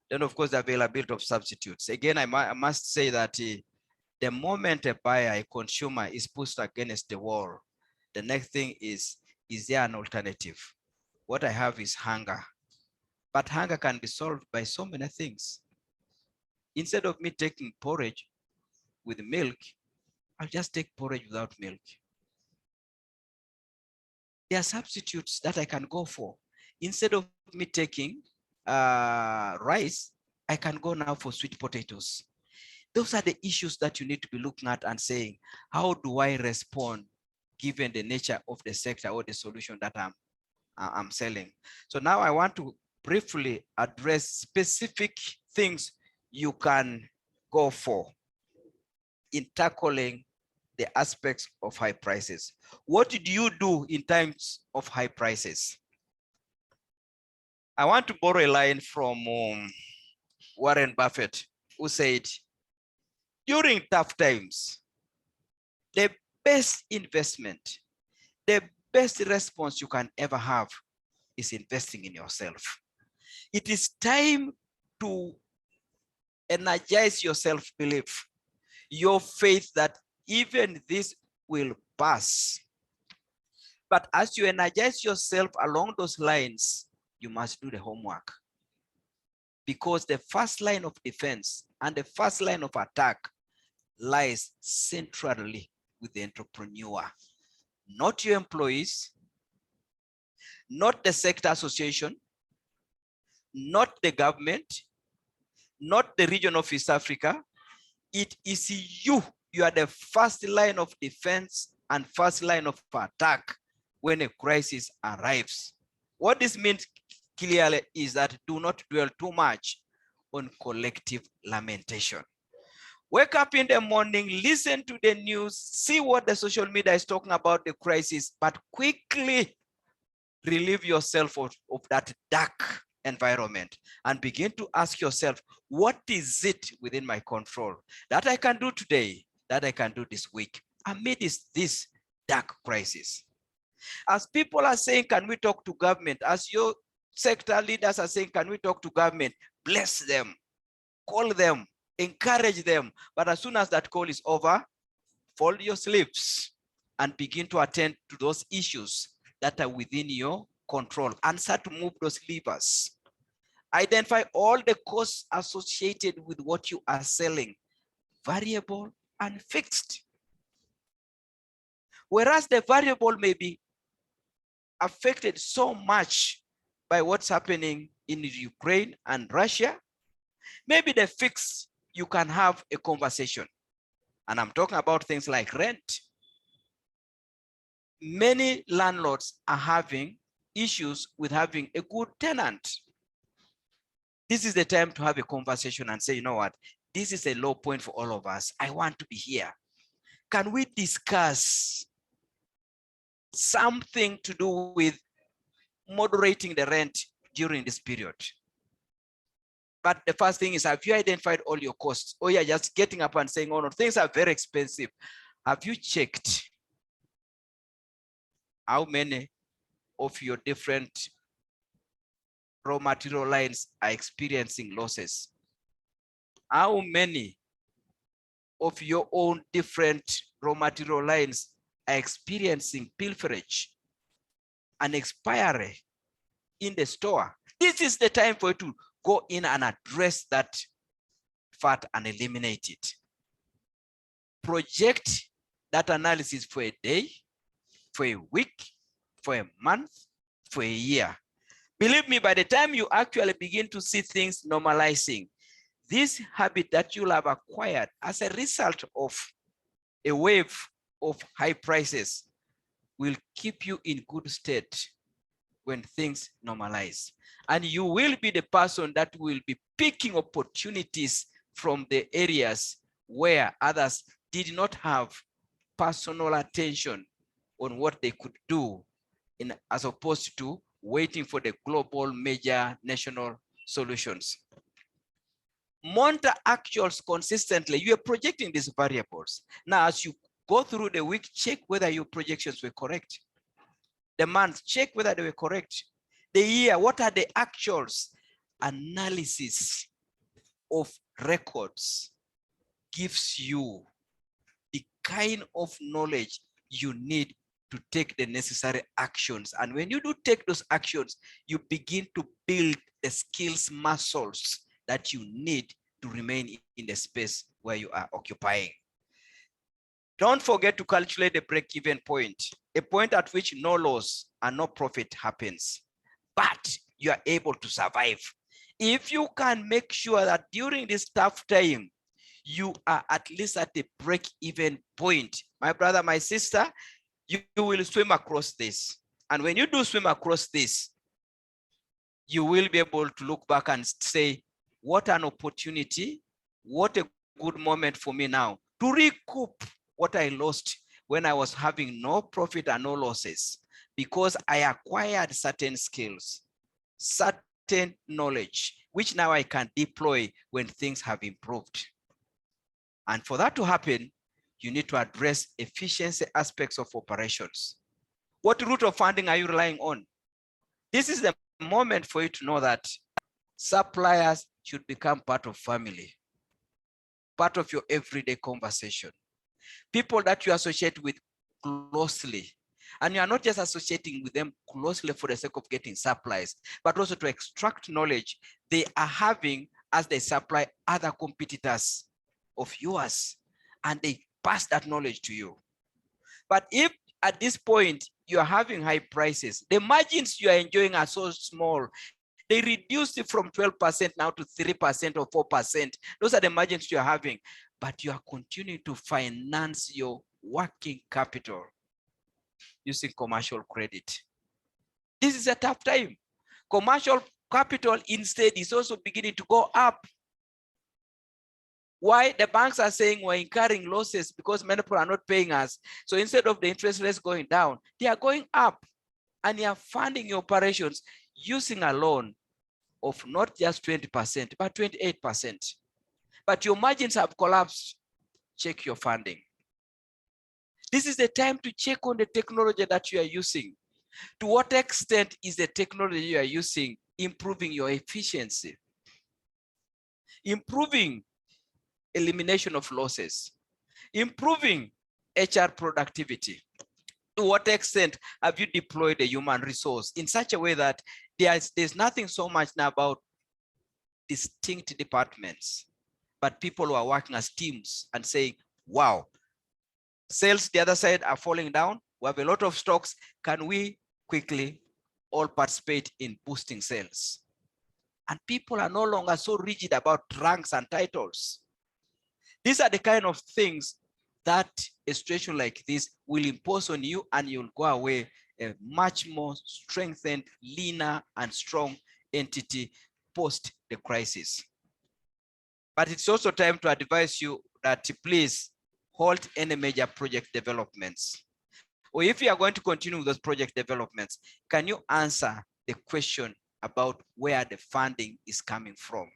Then of course, the availability of substitutes. Again, I must say that The moment a buyer, a consumer is pushed against the wall, the next thing is there an alternative? What I have is hunger. But hunger can be solved by so many things. Instead of me taking porridge with milk, I'll just take porridge without milk. There are substitutes that I can go for. Instead of me taking rice, I can go now for sweet potatoes. Those are the issues that you need to be looking at and saying, how do I respond given the nature of the sector or the solution that I'm selling? So now I want to briefly address specific things you can go for in tackling the aspects of high prices. What do you do in times of high prices? I want to borrow a line from Warren Buffett, who said, during tough times, the best investment, the best response you can ever have is investing in yourself. It is time to energize your self-belief, your faith that even this will pass. But as you energize yourself along those lines, you must do the homework. Because the first line of defense and the first line of attack lies centrally with the entrepreneur, not your employees, not the sector association, not the government, not the region of East Africa. It is you. You are the first line of defense and first line of attack when a crisis arrives. What this means clearly is that do not dwell too much on collective lamentation. Wake up in the morning, listen to the news, see what the social media is talking about the crisis, but quickly relieve yourself of that dark environment and begin to ask yourself, what is it within my control that I can do today, that I can do this week amidst this dark crisis? As people are saying, can we talk to government? As your sector leaders are saying, can we talk to government? Bless them, call them, encourage them. But as soon as that call is over, fold your sleeves and begin to attend to those issues that are within your control and start to move those levers. Identify all the costs associated with what you are selling, variable and fixed. Whereas the variable may be affected so much by what's happening in Ukraine and Russia, maybe the fixed, you can have a conversation. And I'm talking about things like rent. Many landlords are having issues with having a good tenant. This is the time to have a conversation and say, you know what, this is a low point for all of us. I want to be here. Can we discuss something to do with moderating the rent during this period? But the first thing is, have you identified all your costs? Or you're just getting up and saying, oh no, things are very expensive. Have you checked how many of your different raw material lines are experiencing losses? How many of your own different raw material lines are experiencing pilferage and expiry in the store? This is the time for you to go in and address that fat and eliminate it. Project that analysis for a day, for a week, for a month, for a year. Believe me, by the time you actually begin to see things normalizing, this habit that you'll have acquired as a result of a wave of high prices will keep you in good state when things normalize. And you will be the person that will be picking opportunities from the areas where others did not have personal attention on what they could do, as opposed to waiting for the global major national solutions. Monitor actuals consistently. You are projecting these variables. Now, as you go through the week, check whether your projections were correct. The month, check whether they were correct. The year, what are the actuals? Analysis of records gives you kind of knowledge you need to take the necessary actions. And when you do take those actions, you begin to build the skills muscles that you need to remain in the space where you are occupying. Don't forget to calculate the break-even point, a point at which no loss and no profit happens, but you are able to survive. If you can make sure that during this tough time, you are at least at a break-even point, my brother, my sister, you will swim across this. And when you do swim across this, you will be able to look back and say, what an opportunity, what a good moment for me now to recoup what I lost when I was having no profit and no losses, because I acquired certain skills, certain knowledge, which now I can deploy when things have improved. And for that to happen, you need to address efficiency aspects of operations. What route of funding are you relying on? This is the moment for you to know that suppliers should become part of family, part of your everyday conversation. People that you associate with closely, and you are not just associating with them closely for the sake of getting supplies, but also to extract knowledge they are having as they supply other competitors of yours, and they pass that knowledge to you. But if at this point you are having high prices, the margins you are enjoying are so small, they reduced it from 12% now to 3% or 4%. Those are the margins you are having, but you are continuing to finance your working capital using commercial credit. This is a tough time. Commercial capital instead is also beginning to go up. Why? The banks are saying we're incurring losses because many people are not paying us. So instead of the interest rates going down, they are going up, and you are funding your operations using a loan of not just 20%, but 28%. But your margins have collapsed. Check your funding. This is the time to check on the technology that you are using. To what extent is the technology you are using improving your efficiency, improving elimination of losses, improving HR productivity? To what extent have you deployed the human resource in such a way that there's nothing so much now about distinct departments, but people who are working as teams and saying, wow, sales the other side are falling down, we have a lot of stocks, can we quickly all participate in boosting sales? And people are no longer so rigid about ranks and titles. These are the kind of things that a situation like this will impose on you, and you'll go away a much more strengthened, leaner, and strong entity post the crisis. But it's also time to advise you that please halt any major project developments. Or if you are going to continue with those project developments, can you answer the question about where the funding is coming from?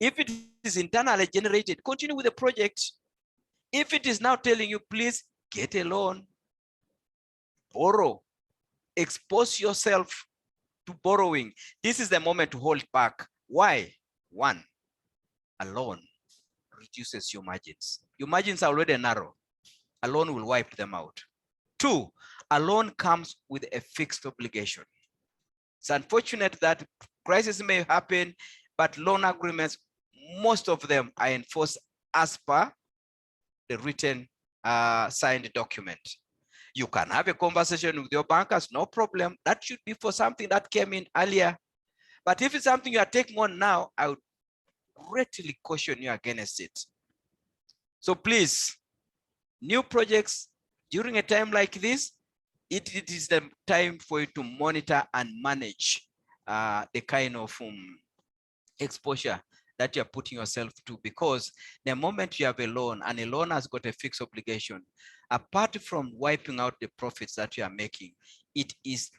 If it is internally generated, continue with the project. If it is now telling you, please get a loan, borrow, expose yourself to borrowing, this is the moment to hold back. Why? One, a loan reduces your margins. Your margins are already narrow. A loan will wipe them out. Two, a loan comes with a fixed obligation. It's unfortunate that crisis may happen, but loan agreements, most of them are enforced as per the written signed document. You can have a conversation with your bankers, no problem. That should be for something that came in earlier. But if it's something you are taking on now, I would greatly caution you against it. So please, new projects during a time like this, it is the time for you to monitor and manage the kind of exposure that you're putting yourself to, because the moment you have a loan and a loan has got a fixed obligation, apart from wiping out the profits that you are making, it is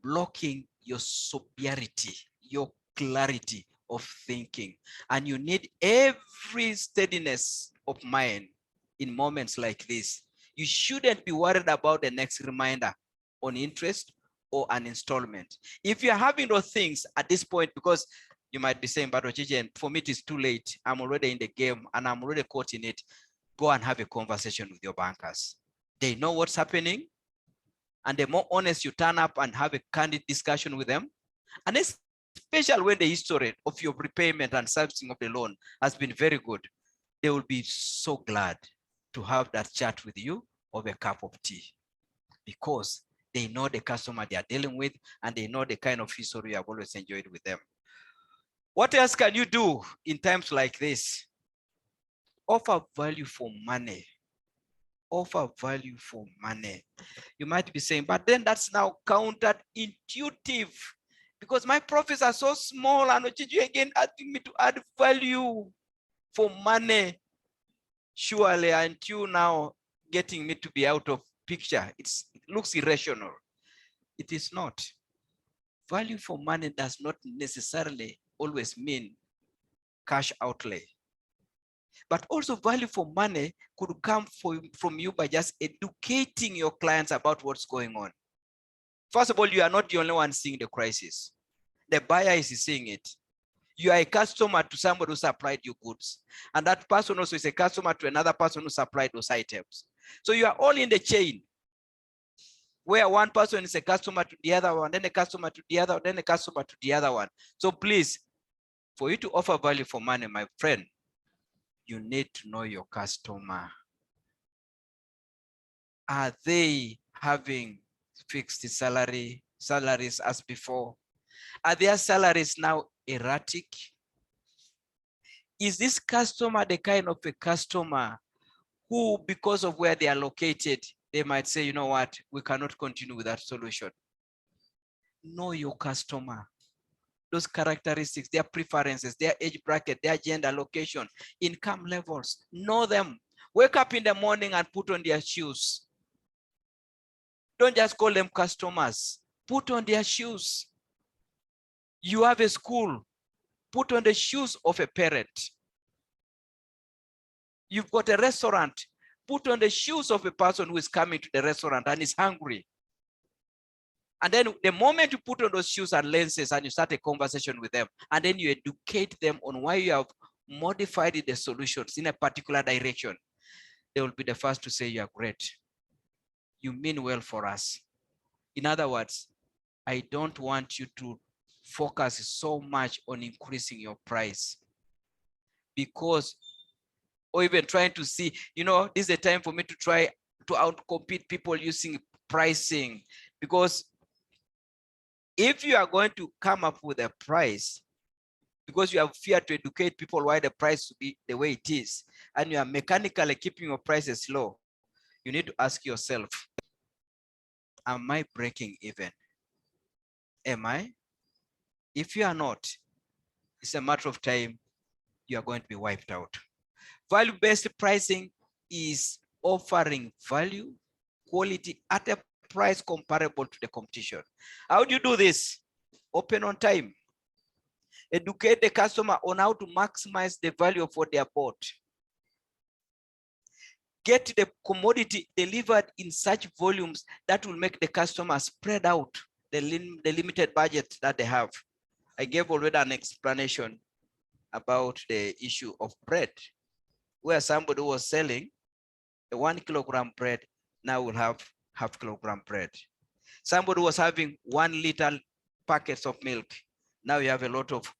blocking your sobriety, your clarity of thinking. And you need every steadiness of mind in moments like this. You shouldn't be worried about the next reminder on interest or an installment. If you're having those things at this point, because you might be saying, but Ocici, for me it is too late. I'm already in the game and I'm already caught in it. go and have a conversation with your bankers. They know what's happening. And the more honest you turn up and have a candid discussion with them, and especially when the history of your repayment and servicing of the loan has been very good, they will be so glad to have that chat with you over a cup of tea, because they know the customer they are dealing with and they know the kind of history you have always enjoyed with them. What else can you do in times like this? Offer value for money. Offer value for money. You might be saying, but then that's now counterintuitive, because my profits are so small and Ocici again asking me to add value for money. Surely, aren't you now getting me to be out of picture? It looks irrational. It is not. Value for money does not necessarily always mean cash outlay. But also value for money could come from you by just educating your clients about what's going on. First of all, you are not the only one seeing the crisis. The buyer is seeing it. You are a customer to somebody who supplied you goods. And that person also is a customer to another person who supplied those items. So you are all in the chain, where one person is a customer to the other one, then a customer to the other, then a customer to the other one. So please, for you to offer value for money, my friend, you need to know your customer. Are they having fixed salaries as before? Are their salaries now erratic? Is this customer the kind of a customer who, because of where they are located, they might say, you know what, we cannot continue with that solution? Know your customer. Those characteristics, their preferences, their age bracket, their gender, location, income levels. Know them. Wake up in the morning and put on their shoes. Don't just call them customers. Put on their shoes. You have a school. Put on the shoes of a parent. You've got a restaurant. Put on the shoes of a person who is coming to the restaurant and is hungry. And then the moment you put on those shoes and lenses and you start a conversation with them, and then you educate them on why you have modified the solutions in a particular direction, they will be the first to say, you are great. You mean well for us. In other words, I don't want you to focus so much on increasing your price, because, or even trying to see, you know, this is a time for me to try to outcompete people using pricing. Because if you are going to come up with a price because you have fear to educate people why the price should be the way it is, and you are mechanically keeping your prices low, you need to ask yourself, am I breaking even? Am I? If you are not, it's a matter of time, you are going to be wiped out. Value-based pricing is offering value, quality at a price comparable to the competition. How do you do this? Open on time. Educate the customer on how to maximize the value of what they are bought. Get the commodity delivered in such volumes that will make the customer spread out the limited budget that they have. I gave already an explanation about the issue of bread, where somebody was selling a 1 kilogram bread, now will have half kilogram bread. Somebody was having 1 liter packets of milk, now you have a lot of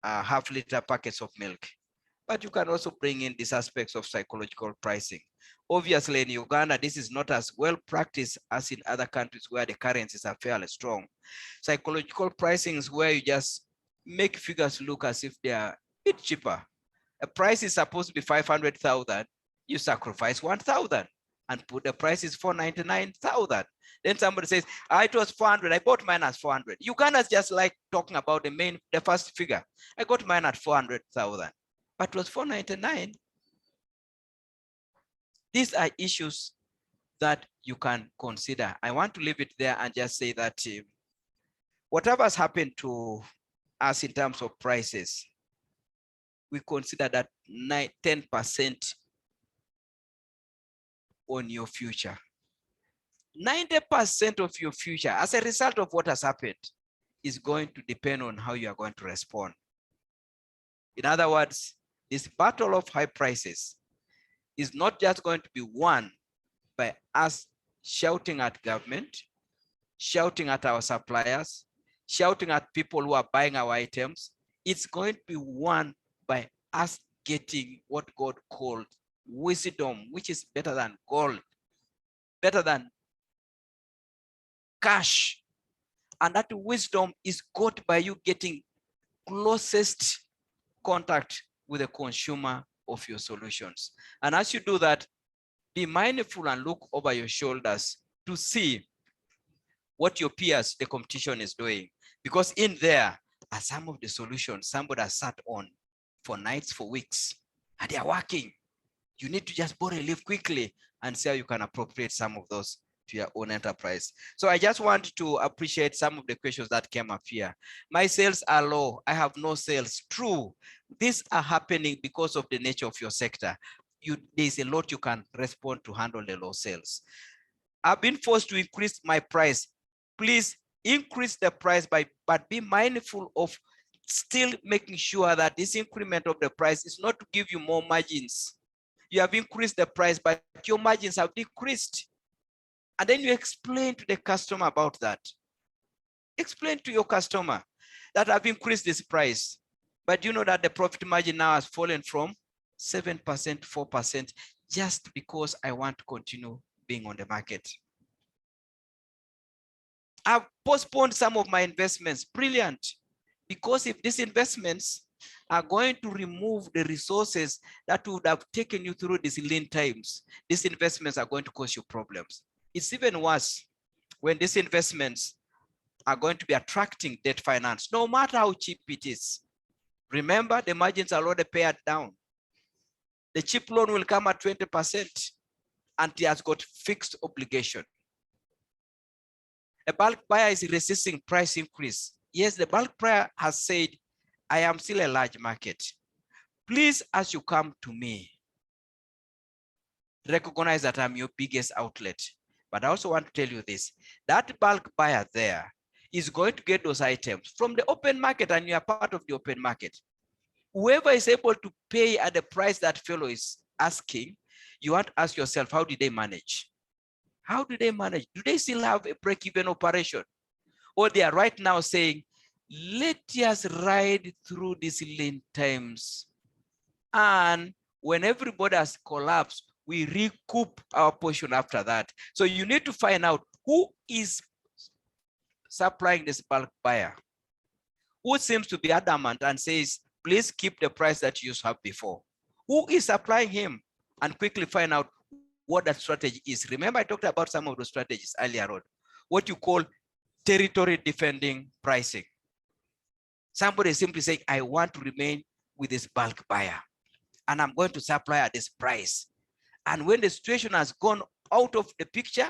half-liter packets of milk. But you can also bring in these aspects of psychological pricing. Obviously, in Uganda, this is not as well practiced as in other countries where the currencies are fairly strong. Psychological pricing is where you just make figures look as if they are a bit cheaper. A price is supposed to be 500,000, you sacrifice 1,000 and put the price is 499,000. Then somebody says, it was 400, I bought mine at 400. Uganda's just like talking about the first figure. I got mine at 400,000, but it was 499. These are issues that you can consider. I want to leave it there and just say that whatever has happened to us in terms of prices, we consider that 10% on your future. 90% of your future, as a result of what has happened, is going to depend on how you are going to respond. In other words, this battle of high prices is not just going to be won by us shouting at government, shouting at our suppliers, shouting at people who are buying our items. It's going to be won by us getting what God called wisdom, which is better than gold, better than cash. And that wisdom is got by you getting closest contact with the consumer of your solutions. And as you do that, be mindful and look over your shoulders to see what your peers, the competition, is doing. Because in there are some of the solutions somebody has sat on for nights, for weeks, and they are working. You need to just borrow a leaf quickly and see how you can appropriate some of those to your own enterprise. So I just want to appreciate some of the questions that came up here. My sales are low. I have no sales. True. These are happening because of the nature of your sector. There's a lot you can respond to handle the low sales. I've been forced to increase my price. Please increase the price but be mindful of still making sure that this increment of the price is not to give you more margins. You have increased the price, but your margins have decreased. And then you explain to the customer about that. Explain to your customer that I've increased this price, but you know that the profit margin now has fallen from 7% to 4% just because I want to continue being on the market. I've postponed some of my investments. Brilliant. Because if these investments are going to remove the resources that would have taken you through these lean times, these investments are going to cause you problems. It's even worse when these investments are going to be attracting debt finance, no matter how cheap it is. Remember, the margins are already pared down. The cheap loan will come at 20% and it has got fixed obligation. A bulk buyer is resisting price increase. Yes, the bulk buyer has said, I am still a large market. Please, as you come to me, recognize that I'm your biggest outlet. But I also want to tell you this, that bulk buyer there is going to get those items from the open market, and you are part of the open market. Whoever is able to pay at the price that fellow is asking, you want to ask yourself, how did they manage? How do they manage? Do they still have a break-even operation? Or they are right now saying, let us ride through these lean times. And when everybody has collapsed, we recoup our portion after that. So you need to find out who is supplying this bulk buyer, who seems to be adamant and says, please keep the price that you used to have before. Who is supplying him? And quickly find out what that strategy is. Remember, I talked about some of those strategies earlier on. What you call territory defending pricing. Somebody is simply saying, I want to remain with this bulk buyer, and I'm going to supply at this price. And when the situation has gone out of the picture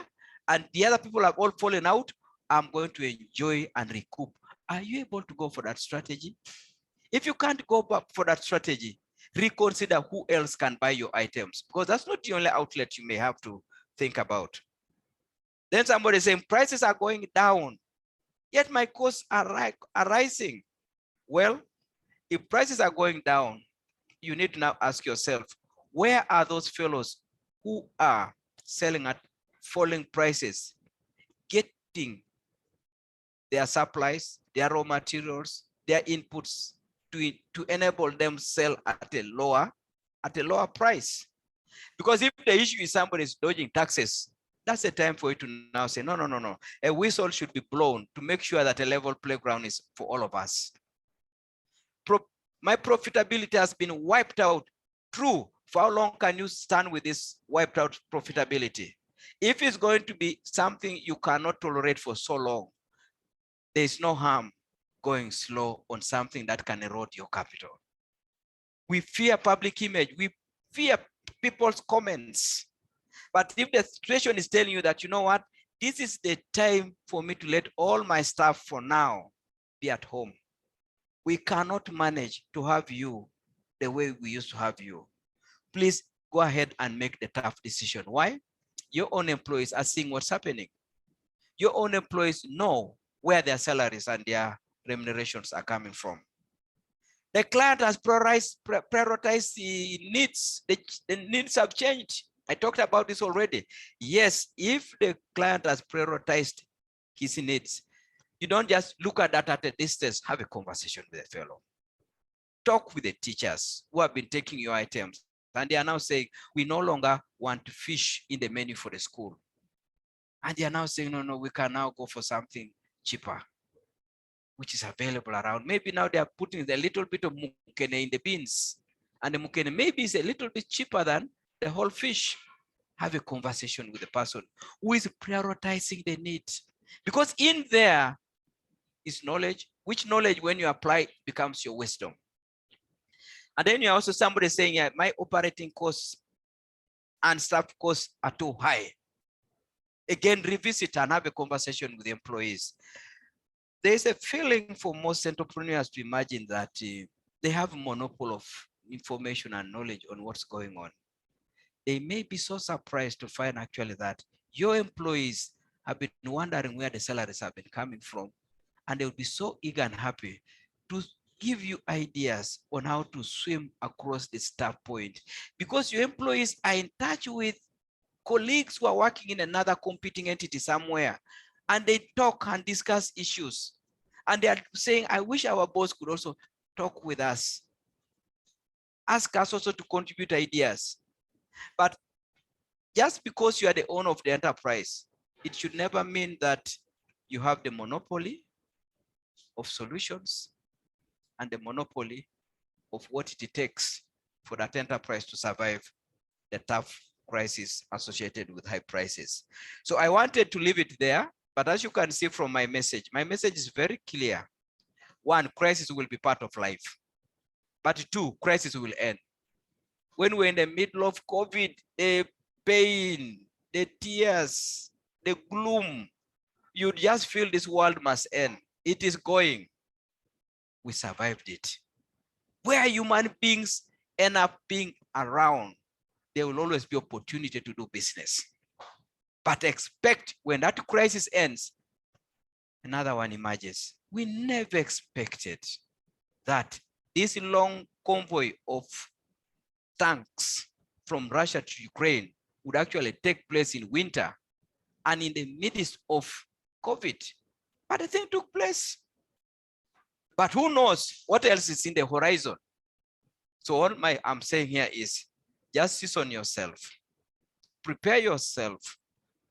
and the other people have all fallen out, I'm going to enjoy and recoup. Are you able to go for that strategy? If you can't go back for that strategy, reconsider who else can buy your items, because that's not the only outlet you may have to think about. Then somebody is saying prices are going down, yet my costs are rising. Well, if prices are going down, you need to now ask yourself, where are those fellows who are selling at falling prices, getting their supplies, their raw materials, their inputs to enable them sell at a lower price? Because if the issue is somebody is dodging taxes, that's the time for you to now say, no, no, no, no. A whistle should be blown to make sure that a level playground is for all of us. My profitability has been wiped out. True. For how long can you stand with this wiped out profitability? If it's going to be something you cannot tolerate for so long, there's no harm going slow on something that can erode your capital. We fear public image. We fear people's comments. But if the situation is telling you that, you know what, this is the time for me to let all my staff for now be at home. We cannot manage to have you the way we used to have you. Please go ahead and make the tough decision. Why? Your own employees are seeing what's happening. Your own employees know where their salaries and their remunerations are coming from. The client has prioritized the needs. The needs have changed. I talked about this already. Yes, if the client has prioritized his needs, you don't just look at that at a distance, have a conversation with a fellow. Talk with the teachers who have been taking your items, and they are now saying, we no longer want fish in the menu for the school. And they are now saying, no, we can now go for something cheaper, which is available around. Maybe now they are putting a little bit of mukene in the beans, and the mukene maybe is a little bit cheaper than the whole fish. Have a conversation with the person who is prioritizing the need, because in there is knowledge, which knowledge when you apply becomes your wisdom. And then you also somebody saying, yeah, my operating costs and staff costs are too high. Again, revisit and have a conversation with the employees. There's a feeling for most entrepreneurs to imagine that they have a monopoly of information and knowledge on what's going on. They may be so surprised to find actually that your employees have been wondering where the salaries have been coming from, and they will be so eager and happy to give you ideas on how to swim across the start point, because your employees are in touch with colleagues who are working in another competing entity somewhere, and they talk and discuss issues, and they are saying, I wish our boss could also talk with us, ask us also to contribute ideas. But just because you are the owner of the enterprise, it should never mean that you have the monopoly of solutions and the monopoly of what it takes for that enterprise to survive the tough crisis associated with high prices. So I wanted to leave it there, but as you can see from my message is very clear. One, crisis will be part of life. But two, crisis will end. When we're in the middle of COVID, the pain, the tears, the gloom, you just feel this world must end. It is going. We survived it. Where human beings end up being around, there will always be opportunity to do business. But expect when that crisis ends, another one emerges. We never expected that this long convoy of tanks from Russia to Ukraine would actually take place in winter and in the midst of COVID. But the thing took place. But who knows what else is in the horizon? So all I'm saying here is just season yourself, prepare yourself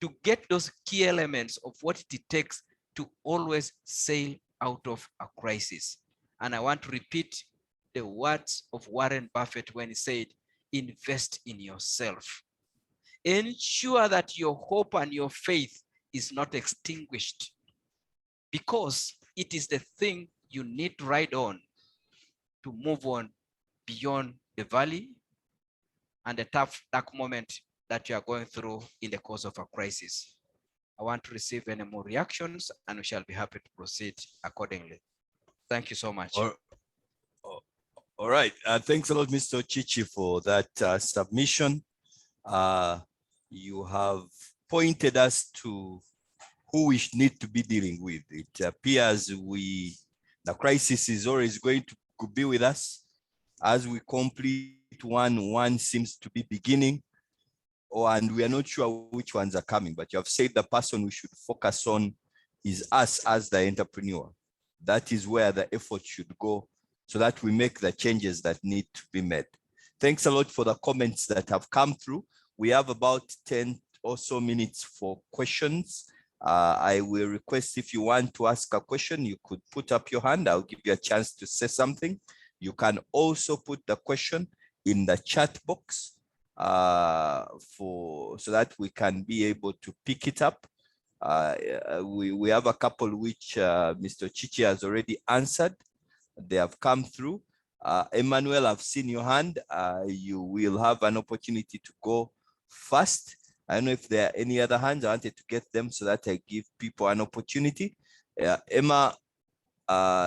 to get those key elements of what it takes to always sail out of a crisis. And I want to repeat the words of Warren Buffett when he said, invest in yourself. Ensure that your hope and your faith is not extinguished, because it is the thing you need to ride on to move on beyond the valley and the tough, dark moment that you are going through in the course of a crisis. I want to receive any more reactions, and we shall be happy to proceed accordingly. Thank you so much. All right. Thanks a lot, Mr. Ocici, for that submission. You have pointed us to who we need to be dealing with. It appears the crisis is always going to be with us. As we complete one seems to be beginning, and we are not sure which ones are coming, but you have said the person we should focus on is us as the entrepreneur. That is where the effort should go, so that we make the changes that need to be made. Thanks a lot for the comments that have come through. We have about 10 or so minutes for questions. I will request, if you want to ask a question, you could put up your hand. I'll give you a chance to say something. You can also put the question in the chat box so that we can be able to pick it up. We have a couple which Mr. Ocici has already answered. They have come through. Emmanuel, I've seen your hand. You will have an opportunity to go first. I don't know if there are any other hands. I wanted to get them so that I give people an opportunity. Emma,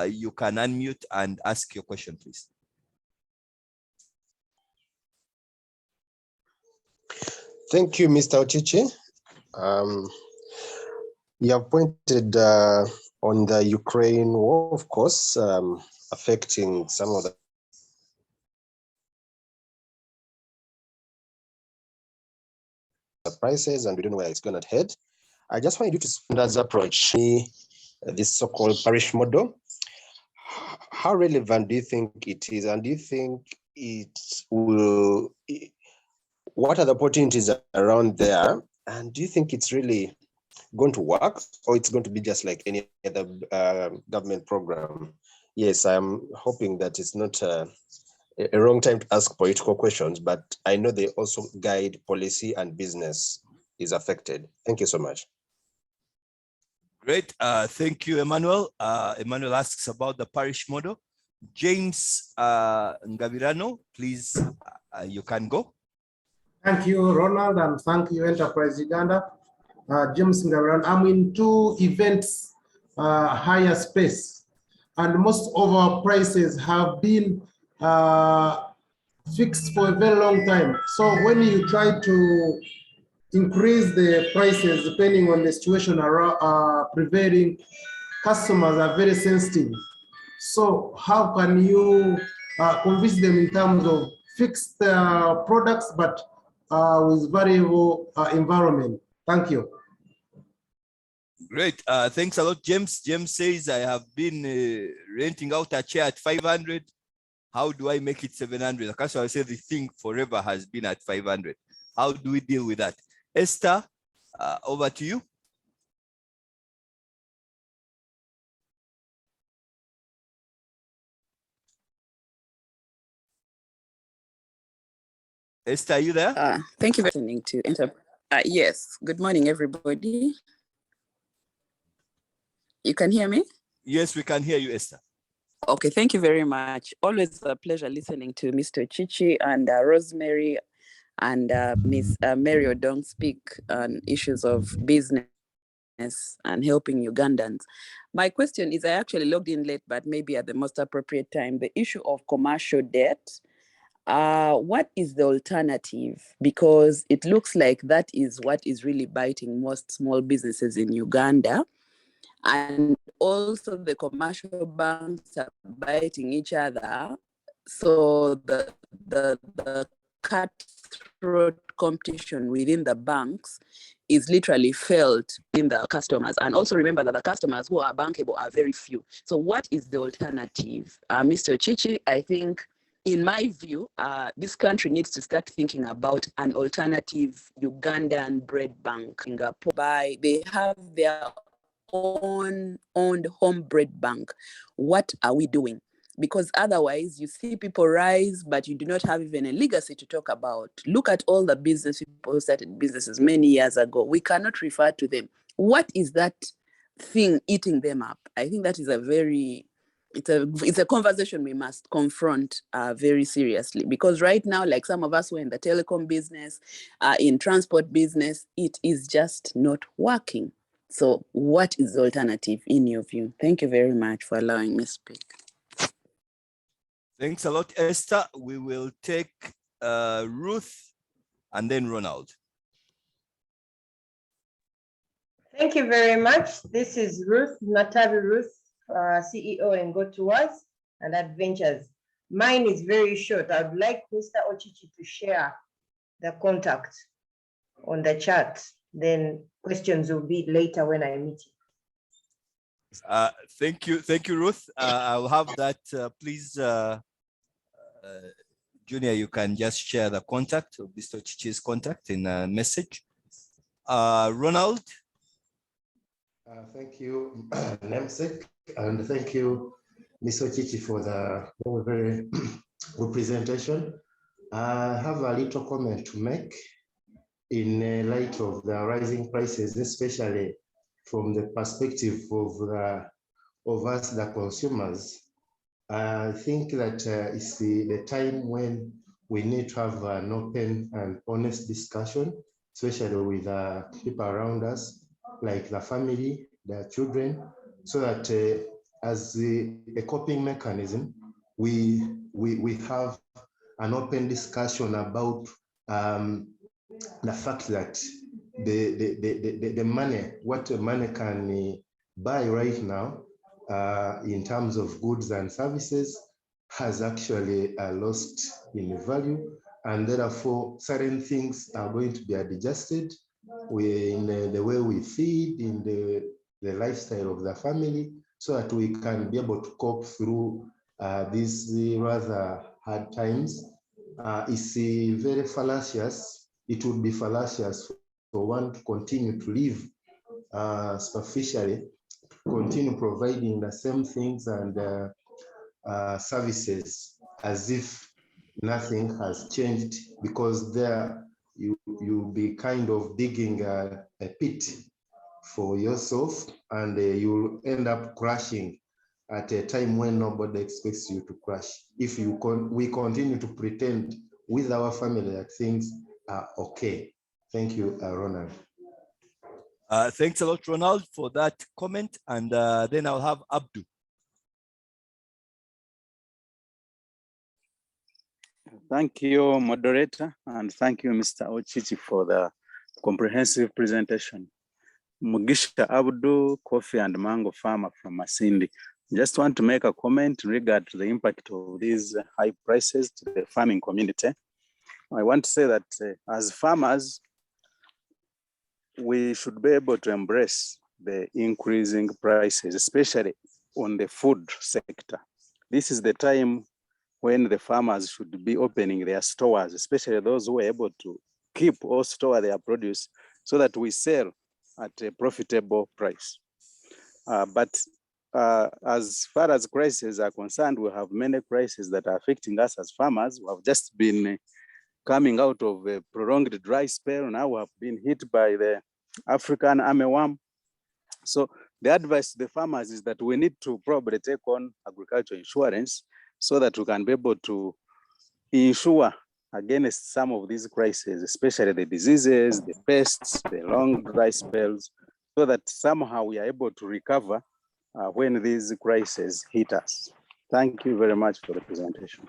you can unmute and ask your question, please. Thank you, Mr. Ocici. You have pointed on the Ukraine war, of course, affecting some of the prices and we don't know where it's going to head. I just want you to standards approach this so-called parish model. How relevant do you think it is? And do you think it will, what are the opportunities around there? And do you think it's really going to work, or it's going to be just like any other government program? Yes, I'm hoping that it's not a wrong time to ask political questions, but I know they also guide policy and business is affected. Thank you so much. Great. Thank you, Emmanuel. Emmanuel asks about the parish model. James Ngavirano, please, you can go. Thank you, Ronald, and thank you, Enterprise Uganda. James Ngavirano. I'm in two events, higher space, and most of our prices have been fixed for a very long time. So when you try to increase the prices depending on the situation prevailing, customers are very sensitive. So how can you convince them in terms of fixed products but with variable environment? Thank you. Great. Thanks a lot, James. James says, I have been renting out a chair at 500. How do I make it 700? The customer said the thing forever has been at 500. How do we deal with that? Esther, over to you. Esther, are you there? Thank you for listening to Enterprise. Yes, good morning, everybody. You can hear me? Yes, we can hear you, Esther. Okay, thank you very much. Always a pleasure listening to Mr. Ocici and Rosemary and Miss Mary Odong speak on issues of business and helping Ugandans. My question is, I actually logged in late, but maybe at the most appropriate time, the issue of commercial debt. What is the alternative? Because it looks like that is what is really biting most small businesses in Uganda. And also the commercial banks are biting each other. So the cutthroat competition within the banks is literally felt in the customers. And also remember that the customers who are bankable are very few. So what is the alternative? Mr. Ocici, I think, in my view, this country needs to start thinking about an alternative Ugandan bread bank. They have their owned home bread bank. What are we doing? Because otherwise you see people rise, but you do not have even a legacy to talk about. Look at all the business people who started businesses many years ago. We cannot refer to them. What is that thing eating them up? I think that is it's a conversation we must confront very seriously, because right now, like some of us who are in the telecom business, in transport business, it is just not working. So what is the alternative in your view? Thank you very much for allowing me to speak. Thanks a lot, Esther. We will take Ruth and then Ronald. Thank you very much. This is Ruth, Natavi Ruth, CEO in Go Towards and Adventures. Mine is very short. I'd like Mr. Ocici to share the contact on the chat. Then questions will be later when I meet you. Thank you, Ruth. I'll have that. Please, Junior, you can just share the contact of Mr. Ocici's contact in a message. Ronald. Thank you, namesake, and thank you, Mr. Ocici, for the very good presentation. I have a little comment to make in light of the rising prices, especially from the perspective of us, the consumers. I think that it's the time when we need to have an open and honest discussion, especially with people around us, like the family, the children, so that as a coping mechanism, we have an open discussion about the fact that the money, what money can buy right now in terms of goods and services has actually lost in value, and therefore certain things are going to be adjusted in the way we feed, in the lifestyle of the family, so that we can be able to cope through these rather hard times. It's very fallacious. It would be fallacious for one to continue to live superficially, continue providing the same things and services as if nothing has changed, because there you'll be kind of digging a pit for yourself, and you'll end up crashing at a time when nobody expects you to crash. If we continue to pretend with our family that things are okay. Thank you, Ronald. Thanks a lot, Ronald, for that comment. And then I'll have Abdu. Thank you, moderator, and thank you, Mr. Ocici, for the comprehensive presentation. Mugisha Abdu, coffee and mango farmer from Masindi. Just want to make a comment in regard to the impact of these high prices to the farming community. I want to say that as farmers, we should be able to embrace the increasing prices, especially on the food sector. This is the time when the farmers should be opening their stores, especially those who are able to keep or store their produce so that we sell at a profitable price. But as far as crises are concerned, we have many crises that are affecting us as farmers. We have just been coming out of a prolonged dry spell. Now we have been hit by the African armyworm. So the advice to the farmers is that we need to probably take on agricultural insurance so that we can be able to insure against some of these crises, especially the diseases, the pests, the long dry spells, so that somehow we are able to recover when these crises hit us. Thank you very much for the presentation.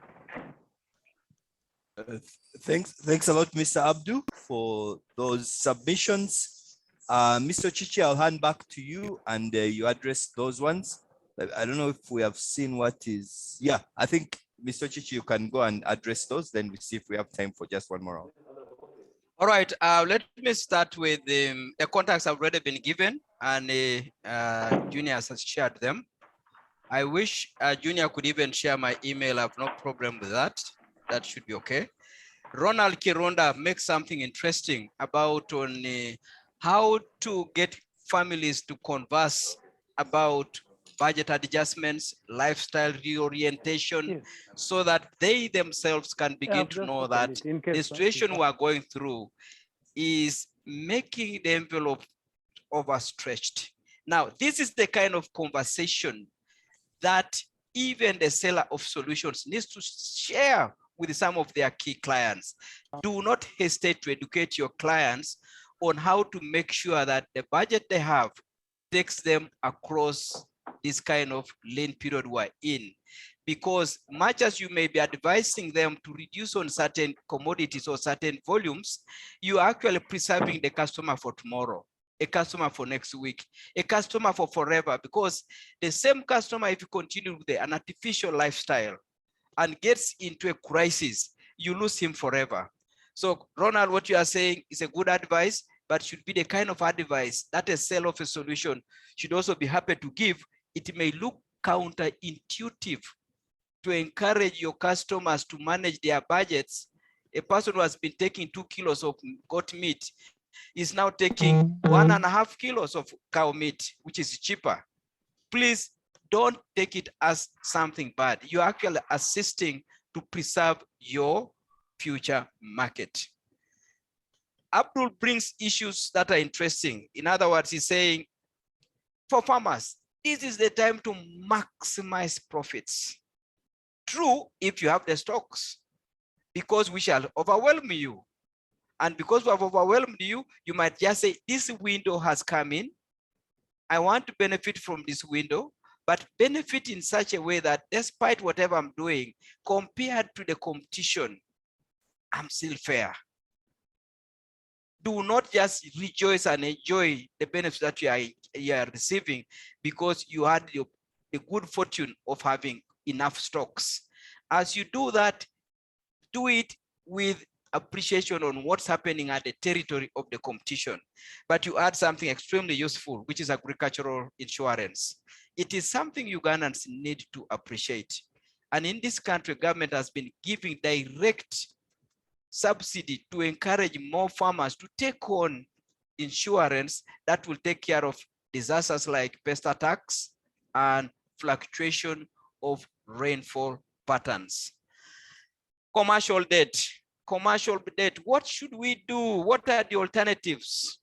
Thanks a lot, Mr. Abdu, for those submissions. Mr. Ocici, I'll hand back to you and you address those ones. I don't know if we have seen what is, yeah, I think Mr. Ocici, you can go and address those, then we see if we have time for just one more round. All right, let me start with the contacts have already been given and Junior has shared them. I wish Junior could even share my email. I have no problem with that. That should be okay. Ronald Kironda makes something interesting about on how to get families to converse about budget adjustments, lifestyle reorientation, so that they themselves can begin to know that the situation we are going through is making the envelope overstretched. Now, this is the kind of conversation that even the seller of solutions needs to share with some of their key clients. Do not hesitate to educate your clients on how to make sure that the budget they have takes them across this kind of lean period we're in. Because much as you may be advising them to reduce on certain commodities or certain volumes, you are actually preserving the customer for tomorrow, a customer for next week, a customer for forever, because the same customer, if you continue with an artificial lifestyle and gets into a crisis, you lose him forever. So Ronald, what you are saying is a good advice, but should be the kind of advice that a seller of a solution should also be happy to give. It may look counterintuitive to encourage your customers to manage their budgets. A person who has been taking 2 kilos of goat meat is now taking 1.5 kilos of cow meat, which is cheaper. Please don't take it as something bad. You're actually assisting to preserve your future market. Abdul brings issues that are interesting. In other words, he's saying, for farmers, this is the time to maximize profits. True, if you have the stocks, because we shall overwhelm you. And because we have overwhelmed you, you might just say, this window has come in. I want to benefit from this window, but benefit in such a way that despite whatever I'm doing, compared to the competition, I'm still fair. Do not just rejoice and enjoy the benefits that you are receiving because you had the good fortune of having enough stocks. As you do that, do it with appreciation on what's happening at the territory of the competition, but you add something extremely useful, which is agricultural insurance. It is something Ugandans need to appreciate. And in this country, government has been giving direct subsidy to encourage more farmers to take on insurance that will take care of disasters like pest attacks and fluctuation of rainfall patterns. Commercial debt. Commercial debt. What should we do? What are the alternatives?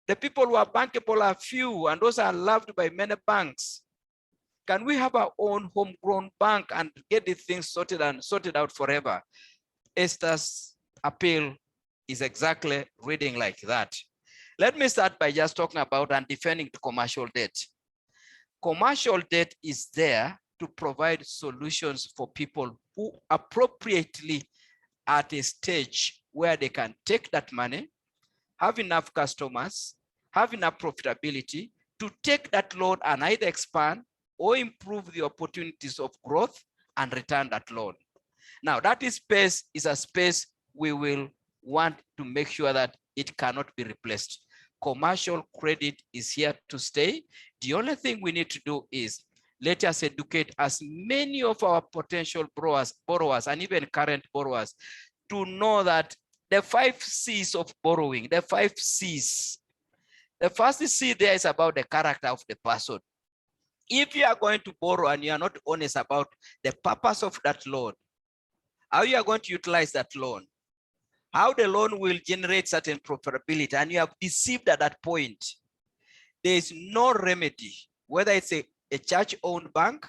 The people who are bankable are few, and those are loved by many banks. Can we have our own homegrown bank and get the things sorted out forever? Esther's appeal is exactly reading like that. Let me start by just talking about and defending the commercial debt. Commercial debt is there to provide solutions for people who appropriately at a stage where they can take that money, have enough customers, have enough profitability to take that loan and either expand or improve the opportunities of growth and return that loan. Now, that space is a space we will want to make sure that it cannot be replaced. Commercial credit is here to stay. The only thing we need to do is let us educate as many of our potential borrowers and even current borrowers to know that the 5 C's of borrowing, the 5 C's. The first C there is about the character of the person. If you are going to borrow and you are not honest about the purpose of that loan, how you are going to utilize that loan, how the loan will generate certain profitability, and you have deceived at that point, there is no remedy, whether it's a church-owned bank,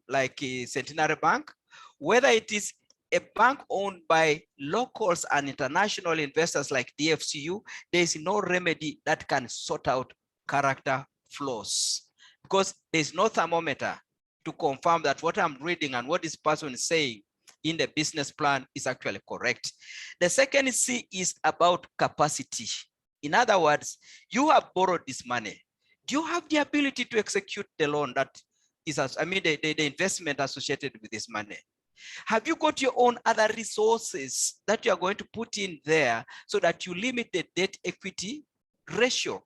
like a Centenary Bank, whether it is a bank owned by locals and international investors like DFCU, there is no remedy that can sort out character flaws, because there's no thermometer to confirm that what I'm reading and what this person is saying in the business plan is actually correct. The second C is about capacity. In other words, you have borrowed this money. Do you have the ability to execute the loan that is, the investment associated with this money? Have you got your own other resources that you are going to put in there so that you limit the debt equity ratio?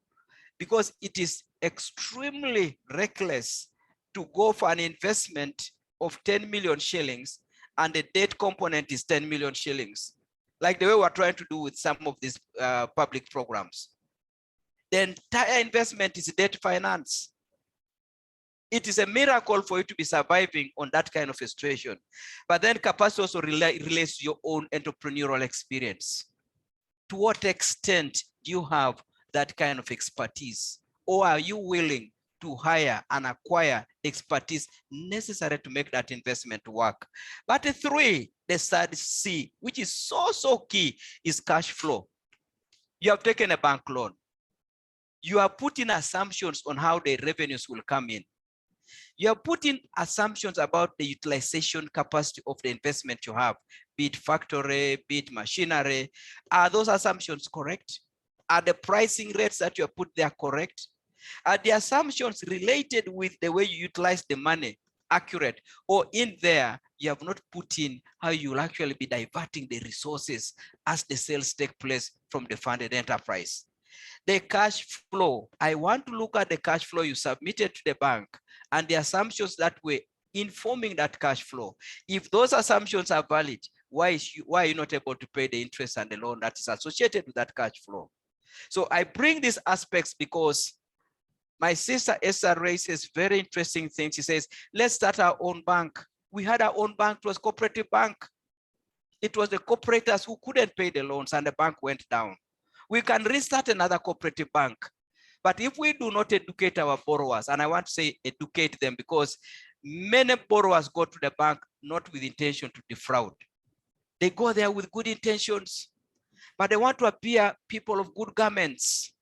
Because it is extremely reckless to go for an investment of 10 million shillings and the debt component is 10 million shillings, like the way we're trying to do with some of these public programs. The entire investment is debt finance. It is a miracle for you to be surviving on that kind of a situation. But then capacity also relates to your own entrepreneurial experience. To what extent do you have that kind of expertise? Or are you willing to hire and acquire expertise necessary to make that investment work? But the third C, which is so key, is cash flow. You have taken a bank loan. You are putting assumptions on how the revenues will come in. You are putting assumptions about the utilization capacity of the investment you have, be it factory, be it machinery. Are those assumptions correct? Are the pricing rates that you have put there correct? Are the assumptions related with the way you utilize the money accurate? Or in there, you have not put in how you will actually be diverting the resources as the sales take place from the funded enterprise? The cash flow, I want to look at the cash flow you submitted to the bank and the assumptions that were informing that cash flow. If those assumptions are valid, why are you not able to pay the interest and the loan that is associated with that cash flow? So I bring these aspects because my sister Esther raises very interesting things. She says, let's start our own bank. We had our own bank, it was cooperative bank. It was the cooperators who couldn't pay the loans and the bank went down. We can restart another cooperative bank. But if we do not educate our borrowers, and I want to say educate them because many borrowers go to the bank not with intention to defraud. They go there with good intentions, but they want to appear people of good garments.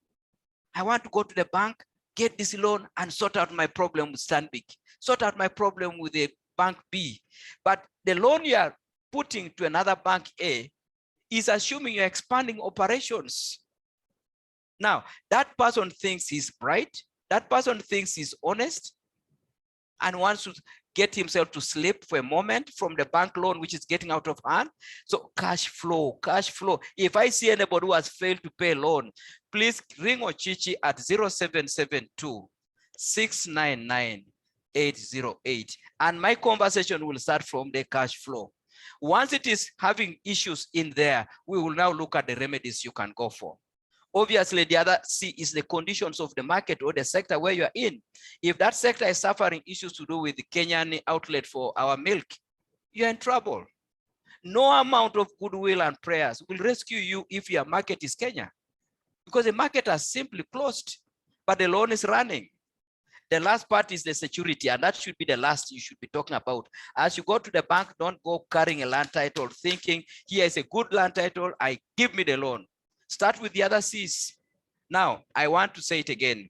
I want to go to the bank, get this loan and sort out my problem with Stanbic, sort out my problem with the bank B. But the loan you are putting to another bank A is assuming you're expanding operations. Now, that person thinks he's bright, that person thinks he's honest, and wants to get himself to sleep for a moment from the bank loan, which is getting out of hand. So cash flow, cash flow. If I see anybody who has failed to pay loan, please ring Ocici at 0772 699 808. And my conversation will start from the cash flow. Once it is having issues in there, we will now look at the remedies you can go for. Obviously, the other C is the conditions of the market or the sector where you are in. If that sector is suffering issues to do with the Kenyan outlet for our milk, you're in trouble. No amount of goodwill and prayers will rescue you if your market is Kenya, because the market has simply closed, but the loan is running. The last part is the security, and that should be the last you should be talking about. As you go to the bank, don't go carrying a land title thinking, here is a good land title, give me the loan. Start with the other C's. Now, I want to say it again.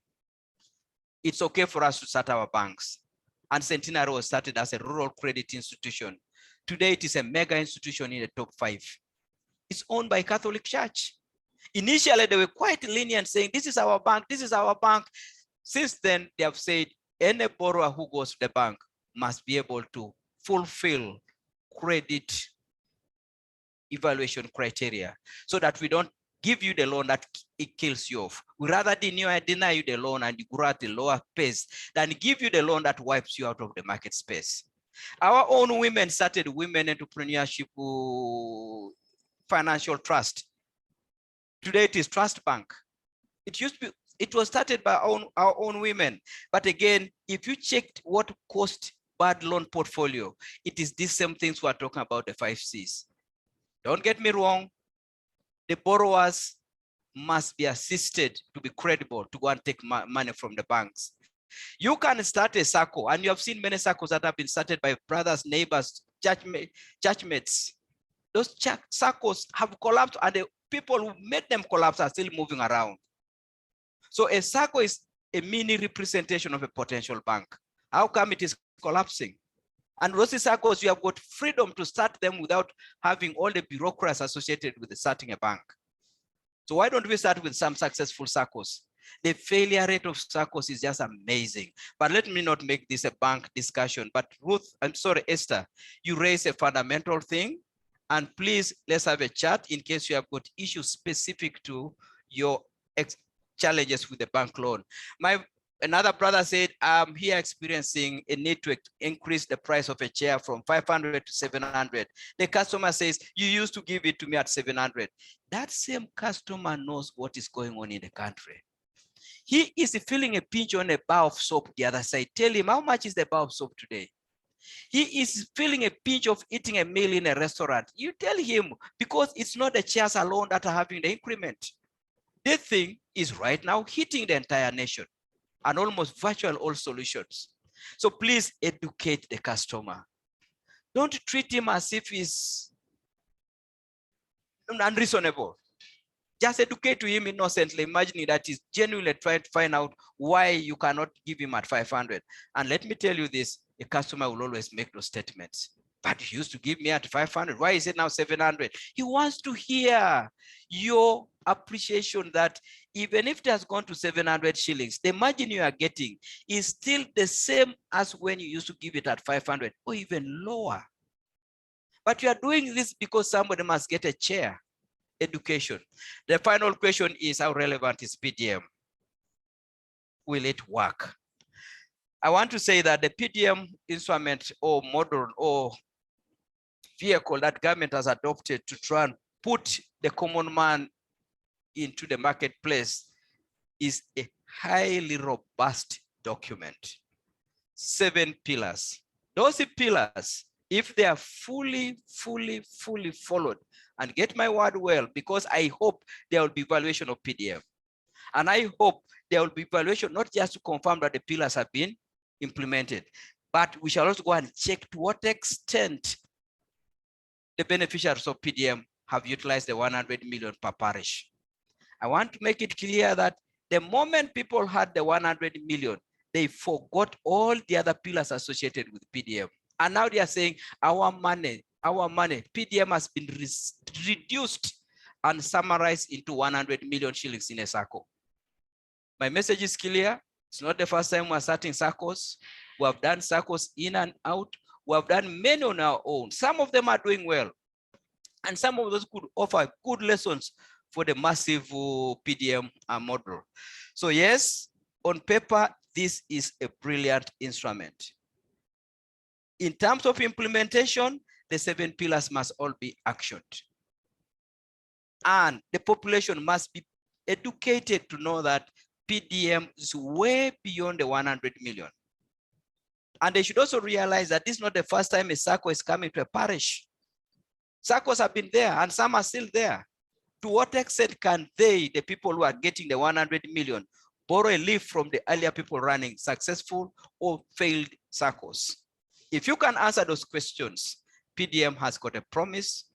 It's okay for us to start our banks. And Centenary was started as a rural credit institution. Today, it is a mega institution in the top 5. It's owned by Catholic Church. Initially, they were quite lenient, saying, this is our bank, this is our bank. Since then, they have said any borrower who goes to the bank must be able to fulfill credit evaluation criteria so that we don't give you the loan that it kills you off. We rather deny you the loan and you grow at a lower pace than give you the loan that wipes you out of the market space. Our own women started Women Entrepreneurship Financial Trust. Today it is Trust Bank. It was started by our own women. But again, if you checked what cost bad loan portfolio, it is these same things we are talking about, the 5 C's. Don't get me wrong. The borrowers must be assisted to be credible to go and take money from the banks. You can start a circle, and you have seen many circles that have been started by brothers, neighbors, churchmates. Those circles have collapsed, and the people who made them collapse are still moving around. So a circle is a mini representation of a potential bank. How come it is collapsing? And those circles, you have got freedom to start them without having all the bureaucracy associated with starting a bank. So why don't we start with some successful circles? The failure rate of circles is just amazing. But let me not make this a bank discussion. But Esther, you raise a fundamental thing. And please, let's have a chat in case you have got issues specific to your challenges with the bank loan. Another brother said, I'm here experiencing a need to increase the price of a chair from 500 to 700. The customer says, you used to give it to me at 700. That same customer knows what is going on in the country. He is feeling a pinch on a bar of soap the other side. Tell him, how much is the bar of soap today? He is feeling a pinch of eating a meal in a restaurant. You tell him, because it's not the chairs alone that are having the increment. This thing is right now hitting the entire nation. And almost virtual all solutions. So please educate the customer. Don't treat him as if he's unreasonable. Just educate to him innocently, imagining that he's genuinely trying to find out why you cannot give him at 500. And let me tell you this, a customer will always make those statements. But you used to give me at 500. Why is it now 700? He wants to hear your appreciation that even if it has gone to 700 shillings, the margin you are getting is still the same as when you used to give it at 500 or even lower. But you are doing this because somebody must get a chair. Education. The final question is, how relevant is PDM? Will it work? I want to say that the PDM instrument or model or vehicle that government has adopted to try and put the common man into the marketplace is a highly robust document. 7 pillars. Those pillars, if they are fully followed, and get my word well, because I hope there will be evaluation of PDM. And I hope there will be evaluation, not just to confirm that the pillars have been implemented, but we shall also go and check to what extent the beneficiaries of PDM have utilized the 100 million per parish. I want to make it clear that the moment people had the 100 million, they forgot all the other pillars associated with PDM. And now they are saying our money, PDM has been reduced and summarized into 100 million shillings in a circle. My message is clear. It's not the first time we're starting circles. We have done circles in and out. We have done many on our own. Some of them are doing well. And some of those could offer good lessons for the massive PDM model. So yes, on paper, this is a brilliant instrument. In terms of implementation, the 7 pillars must all be actioned. And the population must be educated to know that PDM is way beyond the 100 million. And they should also realize that this is not the first time a circle is coming to a parish. Circles have been there and some are still there. To what extent can they, the people who are getting the 100 million, borrow a leaf from the earlier people running successful or failed circles? If you can answer those questions, PDM has got a promise.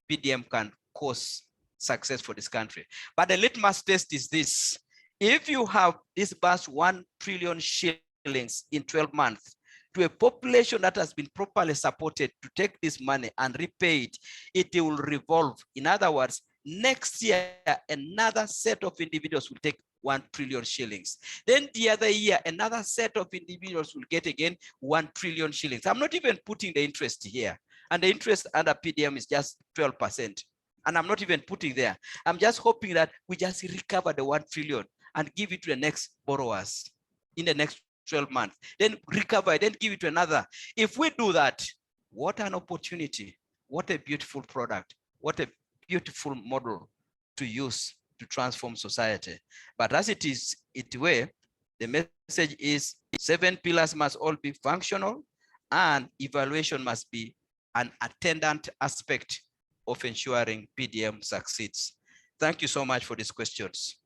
PDM can cause success for this country. But the litmus test is this. If you have disbursed 1 trillion shillings in 12 months to a population that has been properly supported to take this money and repay it, it will revolve. In other words, next year, another set of individuals will take 1 trillion shillings. Then the other year, another set of individuals will get again 1 trillion shillings. I'm not even putting the interest here. And the interest under PDM is just 12%. And I'm not even putting there. I'm just hoping that we just recover the 1 trillion and give it to the next borrowers in the next 12 months. Then recover, then give it to another. If we do that, what an opportunity. What a beautiful product. What a beautiful model to use to transform society. But as it is its way, the message is 7 pillars must all be functional and evaluation must be an attendant aspect of ensuring PDM succeeds. Thank you so much for these questions.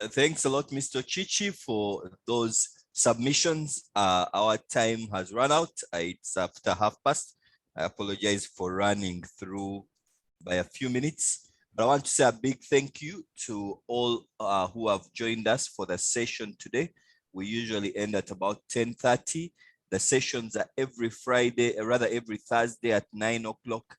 Thanks a lot, Mr. Ocici, for those submissions. Our time has run out. It's after past. I apologize for running through by a few minutes. But I want to say a big thank you to all who have joined us for the session today. We usually end at about 10:30. The sessions are every Friday, rather every Thursday at 9 o'clock.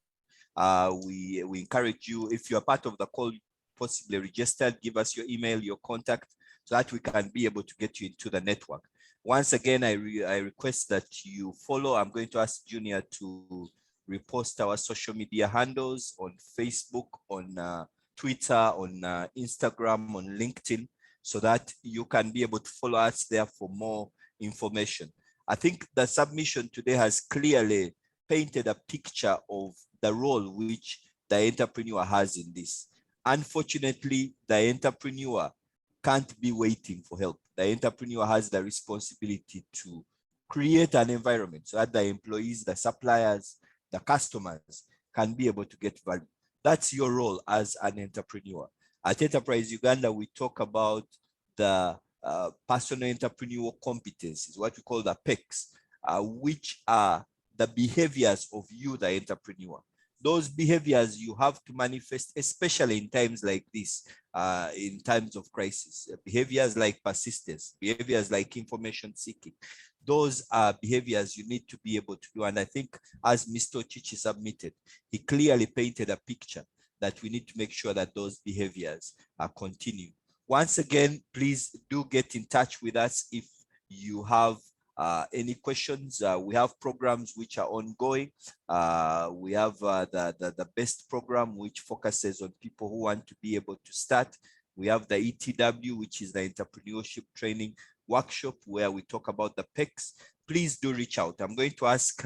We encourage you, if you're part of the call, possibly registered, give us your email, your contact, so that we can be able to get you into the network. Once again, I request that you follow. I'm going to ask Junior to repost our social media handles on Facebook, on Twitter, on Instagram, on LinkedIn, so that you can be able to follow us there for more information. I think the submission today has clearly painted a picture of the role which the entrepreneur has in this. Unfortunately, the entrepreneur can't be waiting for help. The entrepreneur has the responsibility to create an environment so that the employees, the suppliers, the customers can be able to get value. That's your role as an entrepreneur. At Enterprise Uganda, we talk about the personal entrepreneurial competencies, what we call the PECs, which are the behaviors of you, the entrepreneur. Those behaviors you have to manifest, especially in times like this, in times of crisis. Behaviors like persistence, behaviors like information seeking. Those are behaviors you need to be able to do. And I think as Mr. Ocici submitted, he clearly painted a picture that we need to make sure that those behaviors continue. Once again, please do get in touch with us if you have any questions. We have programs which are ongoing. We have the best program which focuses on people who want to be able to start. We have the ETW, which is the entrepreneurship training workshop, where we talk about the PECs. Please do reach out. I'm going to ask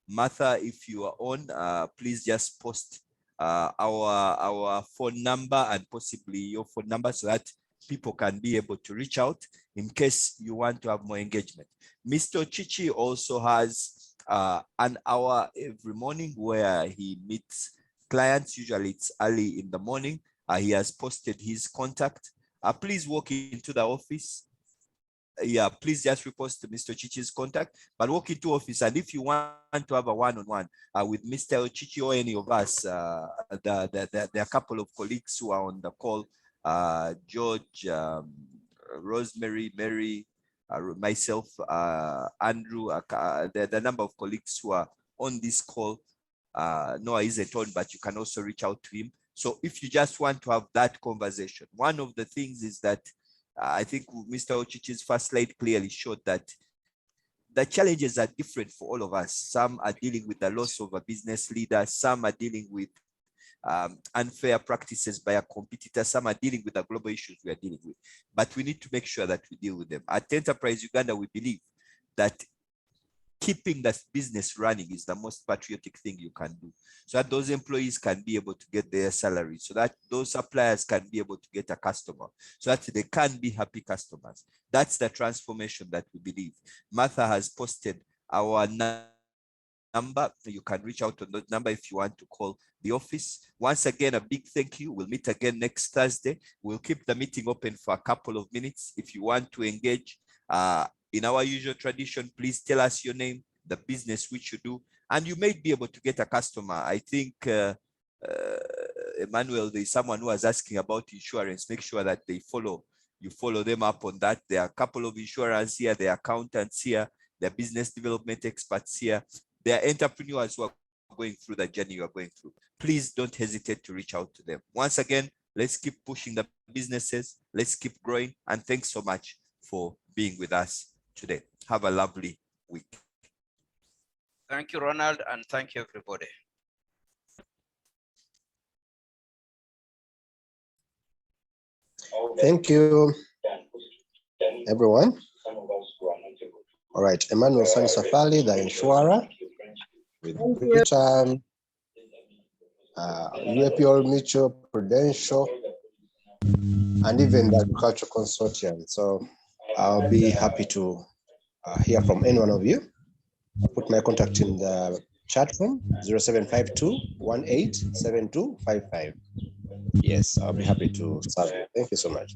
Martha, if you are on, please just post our phone number and possibly your phone number so that people can be able to reach out in case you want to have more engagement. Mr. Ocici also has an hour every morning where he meets clients. Usually it's early in the morning. He has posted his contact. Please walk into the office. Yeah, please just repost Mr. Ocici's contact, but walk into office. And if you want to have a one-on-one with Mr. Ocici or any of us, there are a couple of colleagues who are on the call, George, Rosemary, Mary, myself, Andrew, the number of colleagues who are on this call. Noah isn't on, but you can also reach out to him. So if you just want to have that conversation, one of the things is that I think Mr. Ocici's first slide clearly showed that the challenges are different for all of us. Some are dealing with the loss of a business leader. Some are dealing with unfair practices by a competitor. Some are dealing with the global issues we are dealing with. But we need to make sure that we deal with them. At Enterprise Uganda, we believe that keeping that business running is the most patriotic thing you can do, so that those employees can be able to get their salary, so that those suppliers can be able to get a customer, so that they can be happy customers. That's the transformation that we believe. Martha has posted our number. You can reach out on that number if you want to call the office. Once again, a big thank you. We'll meet again next Thursday. We'll keep the meeting open for a couple of minutes. If you want to engage, in our usual tradition, please tell us your name, the business which you do, and you may be able to get a customer. I think, Emmanuel, there's someone who was asking about insurance. Make sure that you follow them up on that. There are a couple of insurers here, there are accountants here, there are business development experts here, there are entrepreneurs who are going through the journey you are going through. Please don't hesitate to reach out to them. Once again, let's keep pushing the businesses, let's keep growing, and thanks so much for being with us today. Have a lovely week. Thank you, Ronald, and thank you, everybody. Thank you, everyone. All right, Emmanuel Safali, the insurer, with Britain, UAPL Mutual, Prudential, and even the Agricultural Consortium. So I'll be happy to hear from any one of you. I'll put my contact in the chat room, 0752-187255. Yes, I'll be happy to serve you. Thank you so much.